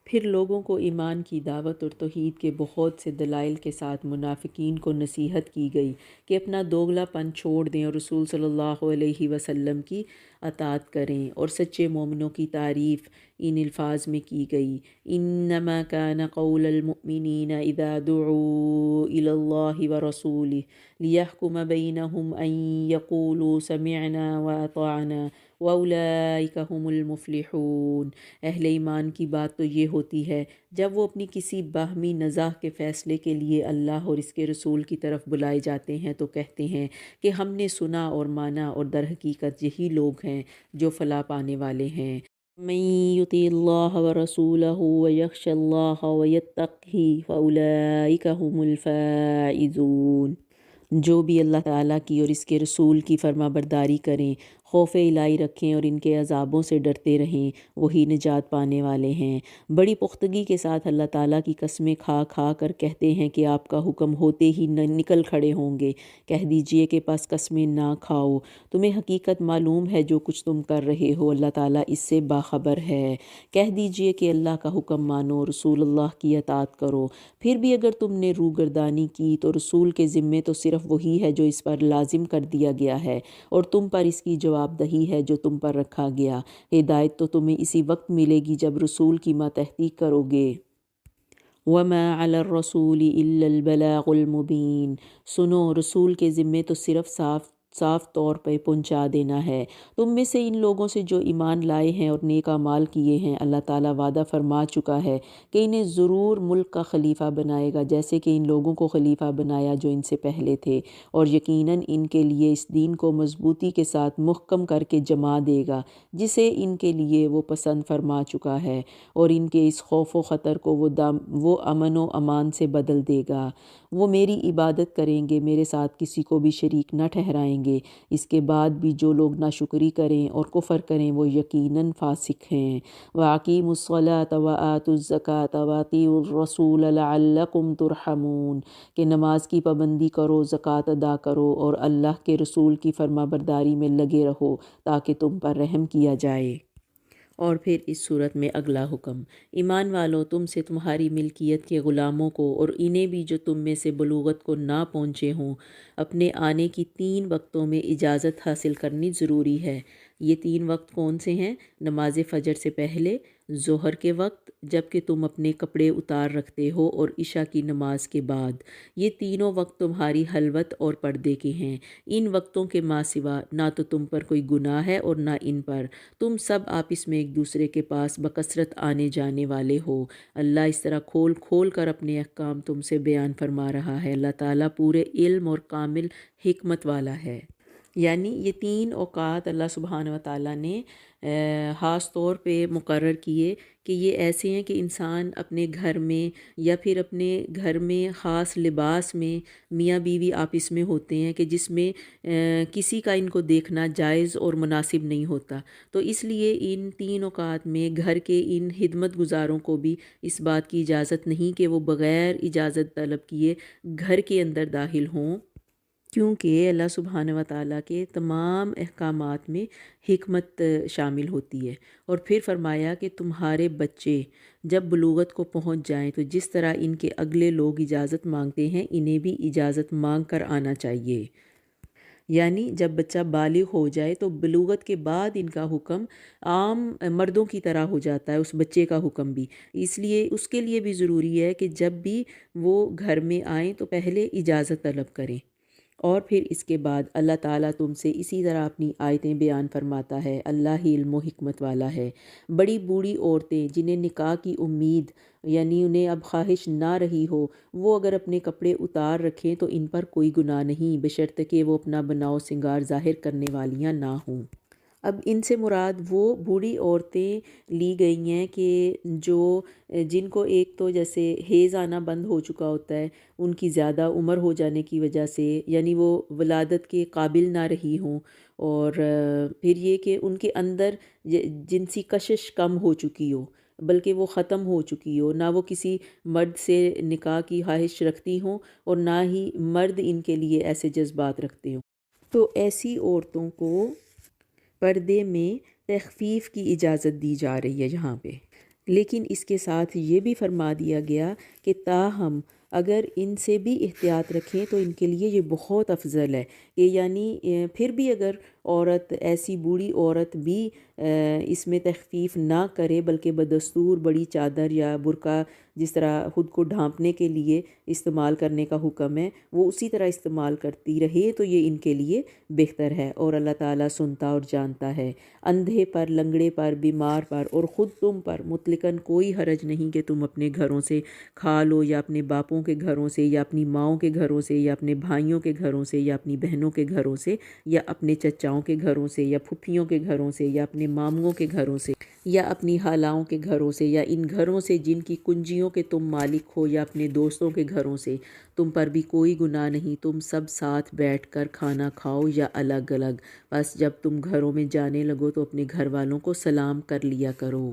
پھر لوگوں کو ایمان کی دعوت اور توحید کے بہت سے دلائل کے ساتھ منافقین کو نصیحت کی گئی کہ اپنا دوگلا پن چھوڑ دیں اور رسول صلی اللہ علیہ وسلم کی اطاعت کریں، اور سچے مومنوں کی تعریف ان الفاظ میں کی گئی، انما کان قول المؤمنین اذا دعوا الی اللہ ورسولہ لیحکم بینہم ان یقولوا سمعنا واطعنا واولئک هم المفلحون۔ اہل ایمان کی بات تو یہ ہوتی ہے جب وہ اپنی کسی باہمی نزاع کے فیصلے کے لیے اللہ اور اس کے رسول کی طرف بلائے جاتے ہیں تو کہتے ہیں کہ ہم نے سنا اور مانا، اور در حقیقت یہی لوگ ہیں جو فلاح پانے والے ہیں۔ من یطع اللہ ورسولہ ویخش اللہ ویتقہ فاولئک هم الفائزون۔ جو بھی اللہ تعالیٰ کی اور اس کے رسول کی فرما برداری کریں، خوف الہی رکھیں اور ان کے عذابوں سے ڈرتے رہیں، وہی نجات پانے والے ہیں۔ بڑی پختگی کے ساتھ اللہ تعالیٰ کی قسمیں کھا کھا کر کہتے ہیں کہ آپ کا حکم ہوتے ہی نکل کھڑے ہوں گے۔ کہہ دیجئے کہ پس قسمیں نہ کھاؤ، تمہیں حقیقت معلوم ہے جو کچھ تم کر رہے ہو، اللہ تعالیٰ اس سے باخبر ہے۔ کہہ دیجئے کہ اللہ کا حکم مانو، رسول اللہ کی اطاعت کرو۔ پھر بھی اگر تم نے روگردانی کی تو رسول کے ذمے تو صرف وہی ہے جو اس پر لازم کر دیا گیا ہے، اور تم پر اس کی جواب دہی ہے جو تم پر رکھا گیا۔ ہدایت تو تمہیں اسی وقت ملے گی جب رسول کی تحقیق کرو گے۔ وَمَا عَلَى الرَّسُولِ إِلَّا الْبَلَاغُ الْمُبِينُ۔ سنو، رسول کے ذمے تو صرف صاف طور پہ پہنچا دینا ہے۔ تم میں سے ان لوگوں سے جو ایمان لائے ہیں اور نیک اعمال کیے ہیں، اللہ تعالیٰ وعدہ فرما چکا ہے کہ انہیں ضرور ملک کا خلیفہ بنائے گا، جیسے کہ ان لوگوں کو خلیفہ بنایا جو ان سے پہلے تھے، اور یقیناً ان کے لیے اس دین کو مضبوطی کے ساتھ محکم کر کے جما دے گا جسے ان کے لیے وہ پسند فرما چکا ہے، اور ان کے اس خوف و خطر کو وہ امن و امان سے بدل دے گا۔ وہ میری عبادت کریں گے، میرے ساتھ کسی کو بھی شریک نہ ٹھہرائیں گے۔ اس کے بعد بھی جو لوگ ناشکری کریں اور کفر کریں وہ یقیناً فاسق ہیں۔ وَأَقِیمُوا الصَّلَاةَ وَآتُوا الزَّکَاةَ وَأَطِیعُوا الرَّسُولَ لَعَلَّکُمْ تُرْحَمُونَ، کہ نماز کی پابندی کرو، زکوٰۃ ادا کرو، اور اللہ کے رسول کی فرما برداری میں لگے رہو تاکہ تم پر رحم کیا جائے۔ اور پھر اس صورت میں اگلا حکم، ایمان والو، تم سے تمہاری ملکیت کے غلاموں کو اور انہیں بھی جو تم میں سے بلوغت کو نہ پہنچے ہوں، اپنے آنے کی 3 وقتوں میں اجازت حاصل کرنی ضروری ہے۔ یہ 3 وقت کون سے ہیں؟ نماز فجر سے پہلے، ظہر کے وقت جب کہ تم اپنے کپڑے اتار رکھتے ہو، اور عشاء کی نماز کے بعد۔ یہ تینوں وقت تمہاری خلوت اور پردے کے ہیں۔ ان وقتوں کے ماں سوا نہ تو تم پر کوئی گناہ ہے اور نہ ان پر، تم سب آپس میں ایک دوسرے کے پاس بکثرت آنے جانے والے ہو۔ اللہ اس طرح کھول کھول کر اپنے احکام تم سے بیان فرما رہا ہے۔ اللہ تعالیٰ پورے علم اور کامل حکمت والا ہے۔ یعنی یہ 3 اوقات اللہ سبحانہ و تعالیٰ نے خاص طور پہ مقرر کیے کہ یہ ایسے ہیں کہ انسان اپنے گھر میں یا پھر اپنے گھر میں خاص لباس میں میاں بیوی آپس میں ہوتے ہیں کہ جس میں کسی کا ان کو دیکھنا جائز اور مناسب نہیں ہوتا، تو اس لیے ان 3 اوقات میں گھر کے ان خدمت گزاروں کو بھی اس بات کی اجازت نہیں کہ وہ بغیر اجازت طلب کیے گھر کے اندر داخل ہوں کیونکہ اللہ سبحانہ و تعالیٰ کے تمام احکامات میں حکمت شامل ہوتی ہے۔ اور پھر فرمایا کہ تمہارے بچے جب بلوغت کو پہنچ جائیں تو جس طرح ان کے اگلے لوگ اجازت مانگتے ہیں انہیں بھی اجازت مانگ کر آنا چاہیے۔ یعنی جب بچہ بالغ ہو جائے تو بلوغت کے بعد ان کا حکم عام مردوں کی طرح ہو جاتا ہے، اس بچے کا حکم بھی۔ اس لیے اس کے لیے بھی ضروری ہے کہ جب بھی وہ گھر میں آئیں تو پہلے اجازت طلب کریں، اور پھر اس کے بعد اللہ تعالیٰ تم سے اسی طرح اپنی آیتیں بیان فرماتا ہے۔ اللہ ہی علم و حکمت والا ہے۔ بڑی بوڑھی عورتیں جنہیں نکاح کی امید یعنی انہیں اب خواہش نہ رہی ہو، وہ اگر اپنے کپڑے اتار رکھیں تو ان پر کوئی گناہ نہیں، بشرطیکہ وہ اپنا بناؤ سنگار ظاہر کرنے والیاں نہ ہوں۔ اب ان سے مراد وہ بوڑھی عورتیں لی گئی ہیں کہ جن کو ایک تو جیسے حیض آنا بند ہو چکا ہوتا ہے، ان کی زیادہ عمر ہو جانے کی وجہ سے، یعنی وہ ولادت کے قابل نہ رہی ہوں، اور پھر یہ کہ ان کے اندر جنسی کشش کم ہو چکی ہو، بلکہ وہ ختم ہو چکی ہو، نہ وہ کسی مرد سے نکاح کی خواہش رکھتی ہوں اور نہ ہی مرد ان کے لیے ایسے جذبات رکھتے ہوں۔ تو ایسی عورتوں کو پردے میں تخفیف کی اجازت دی جا رہی ہے یہاں پہ، لیکن اس کے ساتھ یہ بھی فرما دیا گیا کہ تاہم اگر ان سے بھی احتیاط رکھیں تو ان کے لیے یہ بہت افضل ہے کہ یعنی پھر بھی اگر عورت ایسی بوڑھی عورت بھی اس میں تخفیف نہ کرے بلکہ بدستور بڑی چادر یا برقع جس طرح خود کو ڈھانپنے کے لیے استعمال کرنے کا حکم ہے وہ اسی طرح استعمال کرتی رہے تو یہ ان کے لیے بہتر ہے، اور اللہ تعالیٰ سنتا اور جانتا ہے۔ اندھے پر، لنگڑے پر، بیمار پر اور خود تم پر مطلقاً کوئی حرج نہیں کہ تم اپنے گھروں سے کھا لو، یا اپنے باپوں کے گھروں سے، یا اپنی ماؤں کے گھروں سے، یا اپنے بھائیوں کے گھروں سے، یا اپنی بہنوں کے گھروں سے، یا اپنے چچاؤں کے گھروں سے، یا پھپھیوں کے گھروں سے، یا اپنے ماموں کے گھروں سے، یا اپنی خالاؤں کے گھروں سے، یا ان گھروں سے جن کی کنجیوں کے تم مالک ہو، یا اپنے دوستوں کے گھروں سے۔ تم پر بھی کوئی گناہ نہیں، تم سب ساتھ بیٹھ کر کھانا کھاؤ یا الگ الگ، بس جب تم گھروں میں جانے لگو تو اپنے گھر والوں کو سلام کر لیا کرو۔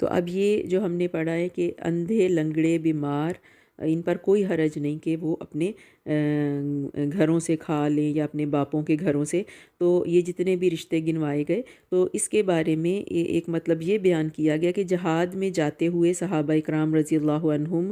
تو اب یہ جو ہم نے پڑھا ہے کہ اندھے، لنگڑے، بیمار، ان پر کوئی حرج نہیں کہ وہ اپنے گھروں سے کھا لیں یا اپنے باپوں کے گھروں سے۔ تو یہ جتنے بھی رشتے گنوائے گئے تو اس کے بارے میں ایک مطلب یہ بیان کیا گیا کہ جہاد میں جاتے ہوئے صحابہ اکرام رضی اللہ عنہم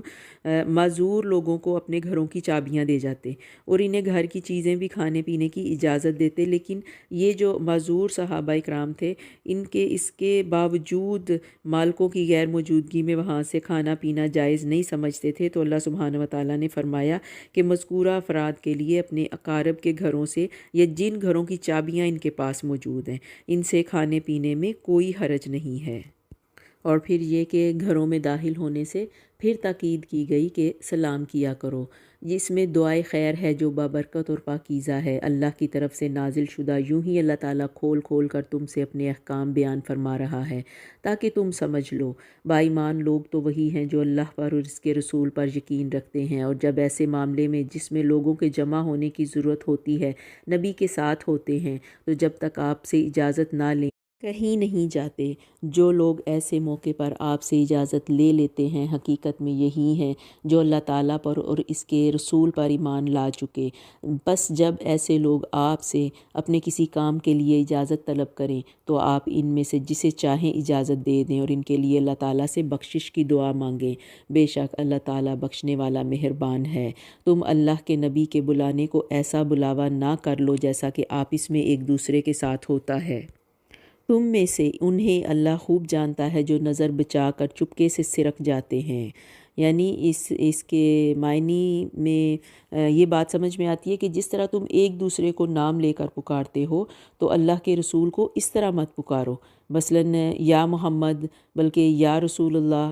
معذور لوگوں کو اپنے گھروں کی چابیاں دے جاتے اور انہیں گھر کی چیزیں بھی کھانے پینے کی اجازت دیتے، لیکن یہ جو معذور صحابہ اکرام تھے ان کے اس کے باوجود مالکوں کی غیر موجودگی میں وہاں سے کھانا پینا جائز نہیں سمجھتے تھے۔ تو اللہ سبحانہ و تعالیٰ نے فرمایا کہ مذکورہ افراد کے لیے اپنے اقارب کے گھروں سے یا جن گھروں کی چابیاں ان کے پاس موجود ہیں ان سے کھانے پینے میں کوئی حرج نہیں ہے۔ اور پھر یہ کہ گھروں میں داخل ہونے سے پھر تاکید کی گئی کہ سلام کیا کرو، جس میں دعائے خیر ہے جو بابرکت اور پاکیزہ ہے، اللہ کی طرف سے نازل شدہ۔ یوں ہی اللہ تعالیٰ کھول کھول کر تم سے اپنے احکام بیان فرما رہا ہے تاکہ تم سمجھ لو۔ بائیمان لوگ تو وہی ہیں جو اللہ پر اور اس کے رسول پر یقین رکھتے ہیں، اور جب ایسے معاملے میں جس میں لوگوں کے جمع ہونے کی ضرورت ہوتی ہے نبی کے ساتھ ہوتے ہیں، تو جب تک آپ سے اجازت نہ لیں کہیں نہیں جاتے۔ جو لوگ ایسے موقع پر آپ سے اجازت لے لیتے ہیں حقیقت میں یہی ہیں جو اللہ تعالیٰ پر اور اس کے رسول پر ایمان لا چکے۔ بس جب ایسے لوگ آپ سے اپنے کسی کام کے لیے اجازت طلب کریں تو آپ ان میں سے جسے چاہیں اجازت دے دیں اور ان کے لیے اللہ تعالیٰ سے بخشش کی دعا مانگیں، بے شک اللہ تعالیٰ بخشنے والا مہربان ہے۔ تم اللہ کے نبی کے بلانے کو ایسا بلاوا نہ کر لو جیسا کہ آپس میں ایک دوسرے کے ساتھ ہوتا ہے۔ تم میں سے انہیں اللہ خوب جانتا ہے جو نظر بچا کر چپکے سے سرک جاتے ہیں۔ یعنی اس کے معنی میں یہ بات سمجھ میں آتی ہے کہ جس طرح تم ایک دوسرے کو نام لے کر پکارتے ہو تو اللہ کے رسول کو اس طرح مت پکارو، مثلاً یا محمد، بلکہ یا رسول اللہ،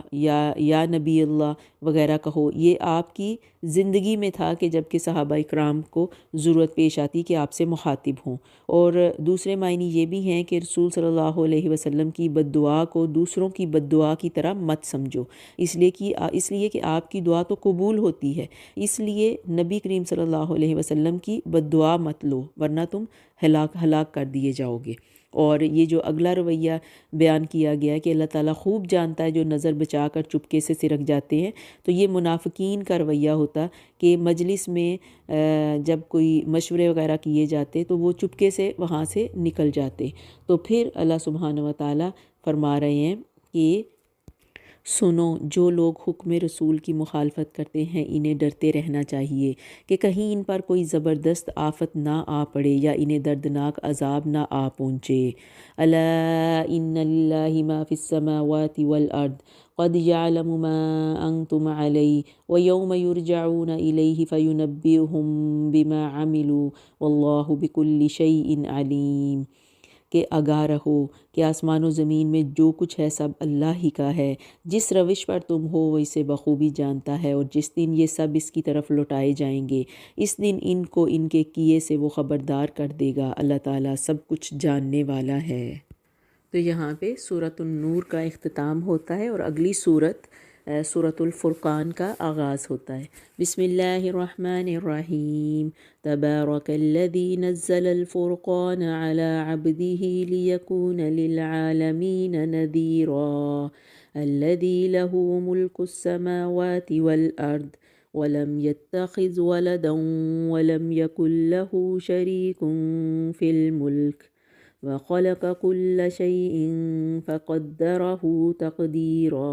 یا نبی اللہ وغیرہ کہو۔ یہ آپ کی زندگی میں تھا کہ جب کہ صحابہ اکرام کو ضرورت پیش آتی کہ آپ سے مخاطب ہوں۔ اور دوسرے معنی یہ بھی ہیں کہ رسول صلی اللہ علیہ وسلم کی بد دعا کو دوسروں کی بد دعا کی طرح مت سمجھو، اس لیے کہ آپ کی دعا تو قبول ہوتی ہے، اس لیے نبی نبی کریم صلی اللہ علیہ وسلم کی بد دعا مت لو ورنہ تم ہلاک کر دیے جاؤ گے۔ اور یہ جو اگلا رویہ بیان کیا گیا ہے کہ اللہ تعالیٰ خوب جانتا ہے جو نظر بچا کر چپکے سے سرک جاتے ہیں، تو یہ منافقین کا رویہ ہوتا کہ مجلس میں جب کوئی مشورے وغیرہ کیے جاتے تو وہ چپکے سے وہاں سے نکل جاتے۔ تو پھر اللہ سبحانہ و تعالیٰ فرما رہے ہیں کہ سنو، جو لوگ حکم رسول کی مخالفت کرتے ہیں انہیں ڈرتے رہنا چاہیے کہ کہیں ان پر کوئی زبردست آفت نہ آ پڑے یا انہیں دردناک عذاب نہ آ پہنچے۔ الا ان للہ ما فی السماوات والارض قد يعلم ما انتم علیہ ویوم یرجعون الیہ فینبئہم بما عملوا واللہ بکل شیء علیم، کہ آگاہ رہو کہ آسمان و زمین میں جو کچھ ہے سب اللہ ہی کا ہے، جس روش پر تم ہو وہ اسے بخوبی جانتا ہے، اور جس دن یہ سب اس کی طرف لوٹائے جائیں گے اس دن ان کو ان کے کیے سے وہ خبردار کر دے گا، اللہ تعالیٰ سب کچھ جاننے والا ہے۔ تو یہاں پہ سورۃ النور کا اختتام ہوتا ہے اور اگلی سورت سورۃ الفرقان کا آغاز ہوتا ہے۔ بسم اللہ الرحمن الرحیم، تبارک الذی نزل الفرقان علی عبدہ لیکون للعالمین نذیرا، الذی لہ ملک السماوات والارض ولم يتخذ ولدا ولم يكن له شريك في الملك وخلق كل شيء فقدره تقديرا۔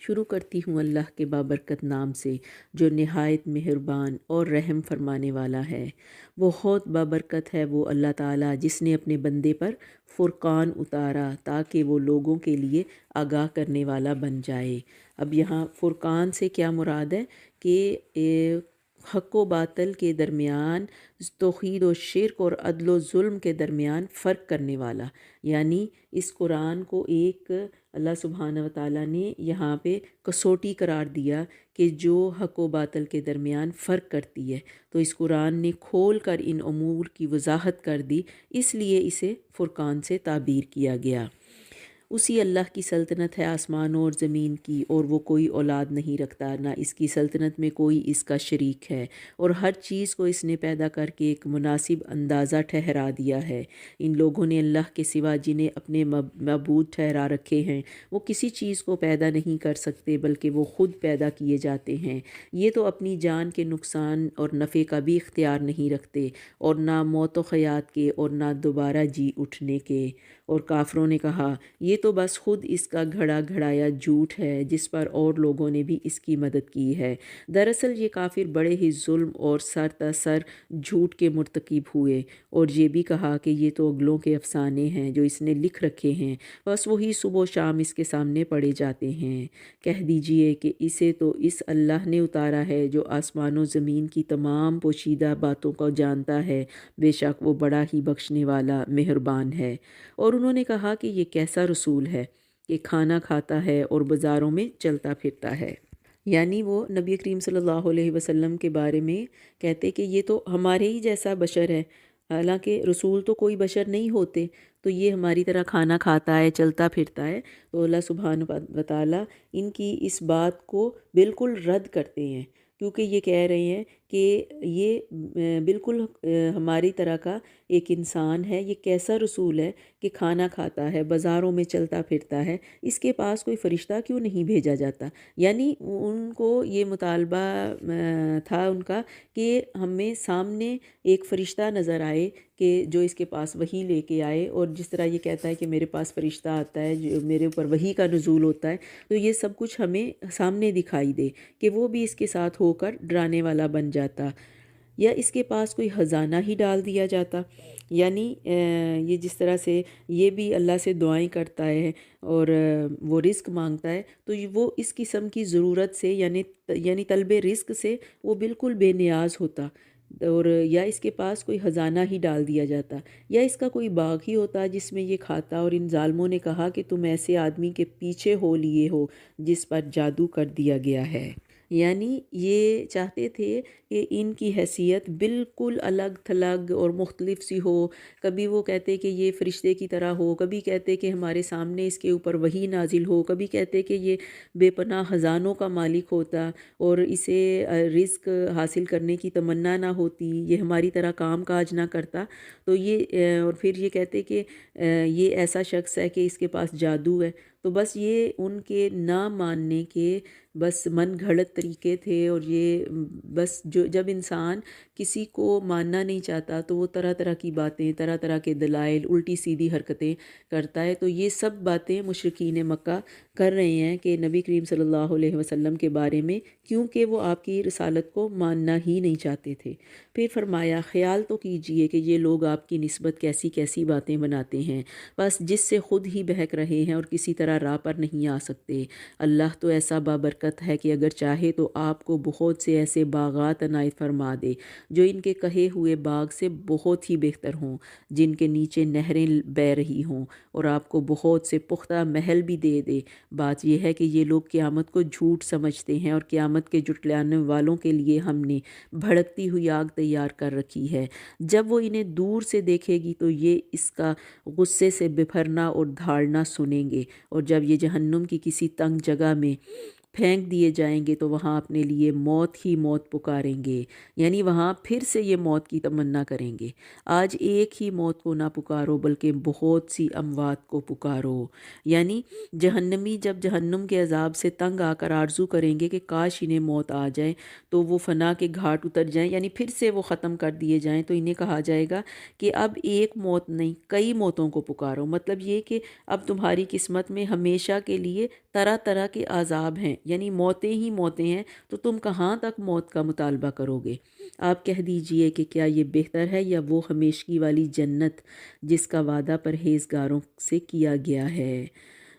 شروع کرتی ہوں اللہ کے بابرکت نام سے جو نہایت مہربان اور رحم فرمانے والا ہے۔ بہت بابرکت ہے وہ اللہ تعالیٰ جس نے اپنے بندے پر فرقان اتارا تاکہ وہ لوگوں کے لیے آگاہ کرنے والا بن جائے۔ اب یہاں فرقان سے کیا مراد ہے کہ حق و باطل کے درمیان، توحید و شرک اور عدل و ظلم کے درمیان فرق کرنے والا، یعنی اس قرآن کو ایک اللہ سبحانہ و تعالیٰ نے یہاں پہ کسوٹی قرار دیا کہ جو حق و باطل کے درمیان فرق کرتی ہے، تو اس قرآن نے کھول کر ان امور کی وضاحت کر دی، اس لیے اسے فرقان سے تعبیر کیا گیا۔ اسی اللہ کی سلطنت ہے آسمانوں اور زمین کی، اور وہ کوئی اولاد نہیں رکھتا، نہ اس کی سلطنت میں کوئی اس کا شریک ہے، اور ہر چیز کو اس نے پیدا کر کے ایک مناسب اندازہ ٹھہرا دیا ہے۔ ان لوگوں نے اللہ کے سوا جنہیں اپنے معبود ٹھہرا رکھے ہیں وہ کسی چیز کو پیدا نہیں کر سکتے بلکہ وہ خود پیدا کیے جاتے ہیں۔ یہ تو اپنی جان کے نقصان اور نفع کا بھی اختیار نہیں رکھتے، اور نہ موت و حیات کے اور نہ دوبارہ جی اٹھنے کے۔ اور کافروں نے کہا یہ تو بس خود اس کا گھڑا گھڑایا جھوٹ ہے جس پر اور لوگوں نے بھی اس کی مدد کی ہے۔ دراصل یہ کافر بڑے ہی ظلم اور سر تسر جھوٹ کے مرتکب ہوئے، اور یہ بھی کہا کہ یہ تو اگلوں کے افسانے ہیں جو اس نے لکھ رکھے ہیں، بس وہی صبح و شام اس کے سامنے پڑے جاتے ہیں۔ کہہ دیجئے کہ اسے تو اس اللہ نے اتارا ہے جو آسمان و زمین کی تمام پوشیدہ باتوں کو جانتا ہے، بے شک وہ بڑا ہی بخشنے والا مہربان ہے۔ اور انہوں نے کہا کہ یہ کیسا رسول ہے کہ کھانا کھاتا ہے اور بازاروں میں چلتا پھرتا ہے، یعنی وہ نبی کریم صلی اللہ علیہ وسلم کے بارے میں کہتے کہ یہ تو ہمارے ہی جیسا بشر ہے، حالانکہ رسول تو کوئی بشر نہیں ہوتے، تو یہ ہماری طرح کھانا کھاتا ہے، چلتا پھرتا ہے۔ تو اللہ سبحانہ و تعالیٰ ان کی اس بات کو بالکل رد کرتے ہیں، کیونکہ یہ کہہ رہے ہیں کہ یہ بالکل ہماری طرح کا ایک انسان ہے، یہ کیسا رسول ہے کہ کھانا کھاتا ہے، بازاروں میں چلتا پھرتا ہے، اس کے پاس کوئی فرشتہ کیوں نہیں بھیجا جاتا؟ یعنی ان کو یہ مطالبہ تھا ان کا کہ ہمیں سامنے ایک فرشتہ نظر آئے کہ جو اس کے پاس وحی لے کے آئے، اور جس طرح یہ کہتا ہے کہ میرے پاس فرشتہ آتا ہے جو میرے اوپر وحی کا نزول ہوتا ہے، تو یہ سب کچھ ہمیں سامنے دکھائی دے کہ وہ بھی اس کے ساتھ ہو کر ڈرانے والا بن جاتا، یا اس کے پاس کوئی خزانہ ہی ڈال دیا جاتا۔ یعنی یہ جس طرح سے یہ بھی اللہ سے دعائیں کرتا ہے اور وہ رزق مانگتا ہے، تو وہ اس قسم کی ضرورت سے یعنی طلب رزق سے وہ بالکل بے نیاز ہوتا، اور یا اس کے پاس کوئی خزانہ ہی ڈال دیا جاتا، یا اس کا کوئی باغ ہی ہوتا جس میں یہ کھاتا۔ اور ان ظالموں نے کہا کہ تم ایسے آدمی کے پیچھے ہو لیے ہو جس پر جادو کر دیا گیا ہے۔ یعنی یہ چاہتے تھے کہ ان کی حیثیت بالکل الگ تھلگ اور مختلف سی ہو. کبھی وہ کہتے کہ یہ فرشتے کی طرح ہو، کبھی کہتے کہ ہمارے سامنے اس کے اوپر وحی نازل ہو، کبھی کہتے کہ یہ بے پناہ خزانوں کا مالک ہوتا اور اسے رزق حاصل کرنے کی تمنا نہ ہوتی، یہ ہماری طرح کام کاج نہ کرتا. تو یہ اور پھر یہ کہتے کہ یہ ایسا شخص ہے کہ اس کے پاس جادو ہے. تو بس یہ ان کے نہ ماننے کے بس من گھڑت طریقے تھے. اور یہ بس جب انسان کسی کو ماننا نہیں چاہتا تو وہ طرح طرح کی باتیں، طرح طرح کے دلائل، الٹی سیدھی حرکتیں کرتا ہے. تو یہ سب باتیں مشرکین مکہ کر رہے ہیں کہ نبی کریم صلی اللہ علیہ وسلم کے بارے میں، کیونکہ وہ آپ کی رسالت کو ماننا ہی نہیں چاہتے تھے. پھر فرمایا خیال تو کیجئے کہ یہ لوگ آپ کی نسبت کیسی کیسی باتیں بناتے ہیں، بس جس سے خود ہی بہک رہے ہیں اور کسی طرح راہ پر نہیں آ سکتے. اللہ تو ایسا بابرکت ہے کہ اگر چاہے تو آپ کو بہت سے ایسے باغات عنایت فرما دے جو ان کے کہے ہوئے باغ سے بہت ہی بہتر ہوں، جن کے نیچے نہریں بہہ رہی ہوں، اور آپ کو بہت سے پختہ محل بھی دے دے. بات یہ ہے کہ یہ لوگ قیامت کو جھوٹ سمجھتے ہیں، اور قیامت کے جھٹلانے والوں کے لیے ہم نے بھڑکتی ہوئی آگ تیار کر رکھی ہے. جب وہ انہیں دور سے دیکھے گی تو یہ اس کا غصے سے بپھرنا اور دھاڑنا سنیں گے، اور جب یہ جہنم کی کسی تنگ جگہ میں پھینک دیے جائیں گے تو وہاں اپنے لیے موت ہی موت پکاریں گے. یعنی وہاں پھر سے یہ موت کی تمنا کریں گے. آج ایک ہی موت کو نہ پکارو بلکہ بہت سی اموات کو پکارو. یعنی جہنمی جب جہنم کے عذاب سے تنگ آ کر آرزو کریں گے کہ کاش انہیں موت آ جائے تو وہ فنا کے گھاٹ اتر جائیں، یعنی پھر سے وہ ختم کر دیے جائیں، تو انہیں کہا جائے گا کہ اب ایک موت نہیں کئی موتوں کو پکارو. مطلب یہ کہ اب تمہاری قسمت میں ہمیشہ کے لیے طرح طرح کے عذاب ہیں، یعنی موتیں ہی موتیں ہیں، تو تم کہاں تک موت کا مطالبہ کرو گے. آپ کہہ دیجئے کہ کیا یہ بہتر ہے یا وہ ہمیشگی والی جنت جس کا وعدہ پرہیزگاروں سے کیا گیا ہے.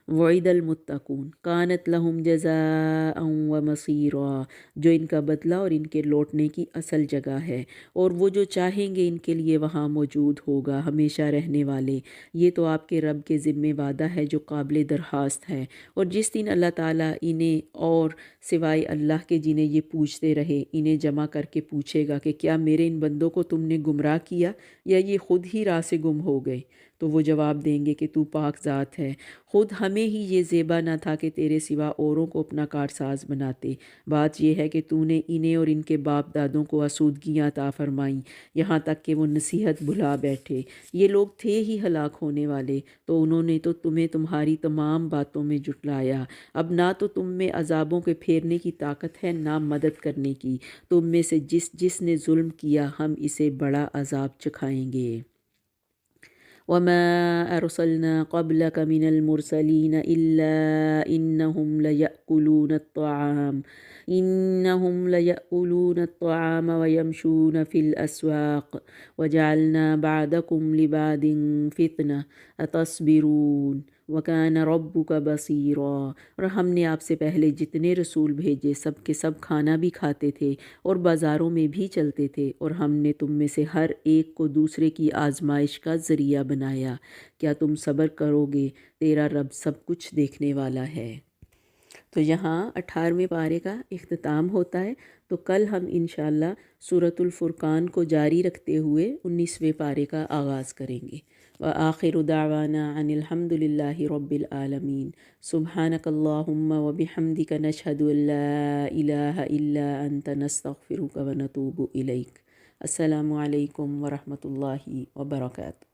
وعد المتقون کانت لہم جزاء و مصیرا، جو ان کا بدلہ اور ان کے لوٹنے کی اصل جگہ ہے، اور وہ جو چاہیں گے ان کے لیے وہاں موجود ہوگا ہمیشہ رہنے والے. یہ تو آپ کے رب کے ذمہ وعدہ ہے جو قابل درخواست ہے. اور جس دن اللہ تعالیٰ انہیں اور سوائے اللہ کے جنہیں یہ پوچھتے رہے انہیں جمع کر کے پوچھے گا کہ کیا میرے ان بندوں کو تم نے گمراہ کیا یا یہ خود ہی راہ سے گم ہو گئے، تو وہ جواب دیں گے کہ تو پاک ذات ہے، خود ہمیں ہی یہ زیبا نہ تھا کہ تیرے سوا اوروں کو اپنا کارساز بناتے. بات یہ ہے کہ تو نے انہیں اور ان کے باپ دادوں کو آسودگیاں عطا فرمائیں یہاں تک کہ وہ نصیحت بھلا بیٹھے. یہ لوگ تھے ہی ہلاک ہونے والے، تو انہوں نے تو تمہیں تمہاری تمام باتوں میں جھٹلایا. اب نہ تو تم میں عذابوں کے پھیرنے کی طاقت ہے نہ مدد کرنے کی. تم میں سے جس جس نے ظلم کیا ہم اسے بڑا عذاب چکھائیں گے. وما أرسلنا قبلك من المرسلين إلا إنهم ليأكلون الطعام ويمشون في الأسواق وجعلنا بعدكم لبعد فتنة أتصبرون وَكَانَ رَبُّكَ بَصِيرًا. اور ہم نے آپ سے پہلے جتنے رسول بھیجے سب کے سب کھانا بھی کھاتے تھے اور بازاروں میں بھی چلتے تھے، اور ہم نے تم میں سے ہر ایک کو دوسرے کی آزمائش کا ذریعہ بنایا. کیا تم صبر کرو گے؟ تیرا رب سب کچھ دیکھنے والا ہے. تو یہاں 18ویں پارے کا اختتام ہوتا ہے. تو کل ہم انشاءاللہ سورۃ الفرقان کو جاری رکھتے ہوئے 19ویں پارے کا آغاز کریں گے. وآخر دعوانا ان الحمد للہ رب العالمین. سبحانک اللہم وبحمدک نشہد ان لا الہ الا انت نستغفرک ونتوب الیک. السلام علیکم ورحمۃ اللہ وبرکاتہ.